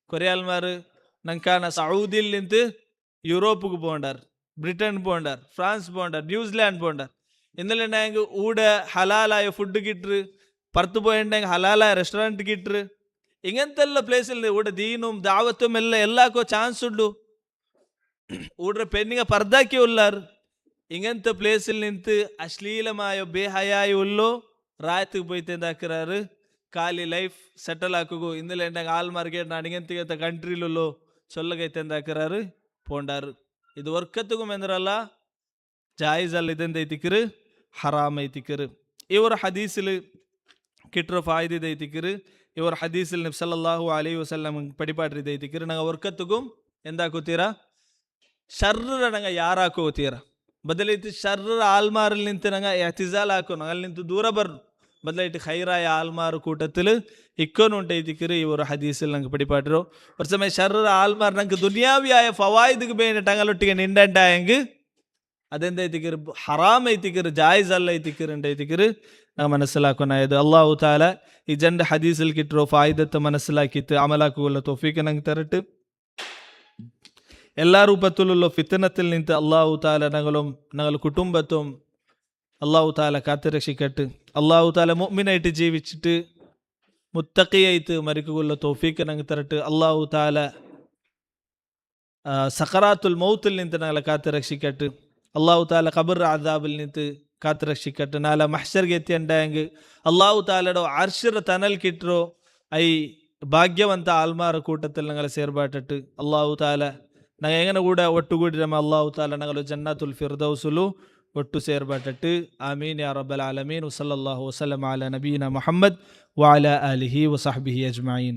കൊറിയ ആൽമാർ ഞങ്ങൾക്കാണ് സൗദിയിൽ നിന്നിട്ട് യൂറോപ്പിക്ക് പോകണ്ടാർ ബ്രിട്ടൻ പോകണ്ടാർ ഫ്രാൻസ് പോകണ്ടാർ ന്യൂസിലാൻഡ് പോകണ്ടാർ ഇന്നലെ ഉണ്ടായെങ്കിൽ ഊടെ ഹലാലായ ഫുഡ് കിട്ടറ് പുറത്ത് പോയിട്ടുണ്ടെങ്കിൽ ഹലാലായ റെസ്റ്റോറൻറ്റ് കിട്ടറ് ഇങ്ങനത്തെ എല്ലാ പ്ലേസിൽ ഊടെ ദീനും ദാവത്തും എല്ലാക്കോ ചാൻസ് ഉള്ളു ഊടെ പെണ്ണിങ്ങ പർദ്ദാക്കി ഉള്ളാറ് ഇങ്ങനത്തെ പ്ലേസിൽ നിന്ന് അശ്ലീലമായോ ബേഹയായോ ഉള്ളോ റായത്തിക്ക് പോയിട്ട് എന്താക്കാറ് കാലി ലൈഫ് സെറ്റിൽ ആക്കുകയോ ഇന്നലെ ഉണ്ടെങ്കിൽ ആൽമാർഗേട്ട് ನಾನು ഇങ്ങനത്തെ കൺട്രിയിലുള്ളോ ചൊല്ലകൈത്തെ എന്താക്കാറ് പോണ്ടാറ് ഇത് വർക്കത്തുക്കും എന്നല്ല ജായിസ് അല്ല ഇതെന്തൈത്തിക്കറ് ഹറാം ಐತಿಕರು ಇವರು ಹದೀಸಿಲ್ ಕಿಟ್ರೋ ಫಾಯ್ದೆ ಐತಿಕರು ಇವರು ಹದೀಸಿಲ್ ನಬಿ ಸಲ್ಲಲ್ಲಾಹು ಅಲೈಹಿ ವಸಲ್ಲಂ ಪಡಿಪಾಡ್ರಿದ ಐತಿಕರು ನಂಗೆ ವರ್ಕತ್ತುಗುಂ ಎಂದಾಕೋತೀರಾ ಶರ್ರ ನಂಗೆ ಯಾರಾಕೋತೀರಾ ಬದಲೈತಿ ಶರ್ರ ಆಲ್ಮಾರಿಲ್ ನಿಂತು ನಂಗೆ ಎಹ್ತಿಜಾಲ್ ಹಾಕೋ ನಂಗೆ ಅಲ್ಲಿ ನಿಂತು ದೂರ ಬರ್ರು ಬದಲೈಟ್ ಖೈರಾಯ ಆಲ್ಮಾರು ಕೂಟത്തിൽ ഇക്കോനും ഉണ്ടായിത്തിക്കറ് ഈ ഒരു ഹദീസിൽ ഞങ്ങൾക്ക് പഠിപ്പാട്ടോ ഒരു സമയം ഷർറ ആൽമാർ ഞങ്ങൾക്ക് ദുനിയാവിയായ ഫവായിദ് വേണ്ടിട്ട് ഞങ്ങളൊട്ടിಗೆ നിണ്ടായെങ്കിൽ അതെന്തായിത്തിക്കറ് ഹറാം ಐತಿಕರು ജായിസ് അല്ല ಐತಿಕರು ഉണ്ടായിത്തിക്കറ് ഞങ്ങൾ മനസ്സിലാക്കണായത് അള്ളാഹു താല ഈ ജന്റെ ഹദീസിൽ കിട്ടോ ഫായിദത്തെ മനസ്സിലാക്കിയിട്ട് അമലാക്കുള്ള തൗഫീഖ് ഞങ്ങൾക്ക് തരട്ട് എല്ലാ രൂപത്തിലുള്ള ഫിത്തനത്തിൽ നിന്ന് അള്ളാഹു താല ഞങ്ങൾ കുടുംബത്തും അള്ളാഹു താല കാത്തുരക്ഷിക്കട്ട് അള്ളാഹു താല മുഅ്മിനായിട്ട് ജീവിച്ചിട്ട് മുത്തഖിയായിട്ട് മരിക്കുള്ള തൗഫീഖ് ഞങ്ങൾക്ക് തരട്ട് അള്ളാഹു താല സഖറാത്തുൽ മൗത്തിൽ നിന്ന് ഞങ്ങളെ കാത്തുരക്ഷിക്കട്ട് അള്ളാഹു താല ഖബർ അദാബിൽ നിന്ന് കാത്തുരക്ഷിക്കട്ടെ നാളെ മഹ്ശർಗೆ എത്തിയുണ്ടായെങ്കിൽ അള്ളാഹു താലയുടെ അർശിറ തനൽ കിട്ടോ ഐ ഭാഗ്യವಂತ ആൽമാർ കൂട്ടത്തിൽ ഞങ്ങളെ ಸೇರ್ಬಾಟട്ട് അള്ളാഹു താല ഞങ്ങൾ എങ്ങനെ കൂടെ ഒട്ടുകൂടി അള്ളാഹു താല ഞങ്ങൾ ജന്നാത്തുൽ ഫിർദൗസിലു ഒട്ടു ಸೇರ್ಬಾಟട്ട് ആമീൻ യാ റബ്ബൽ ആലമീൻ വസല്ലല്ലാഹു വസല്ലം അലാ നബീന മുഹമ്മദ് വഅലാ ആലിഹി വസഹ്ബിഹി അജ്മഈൻ.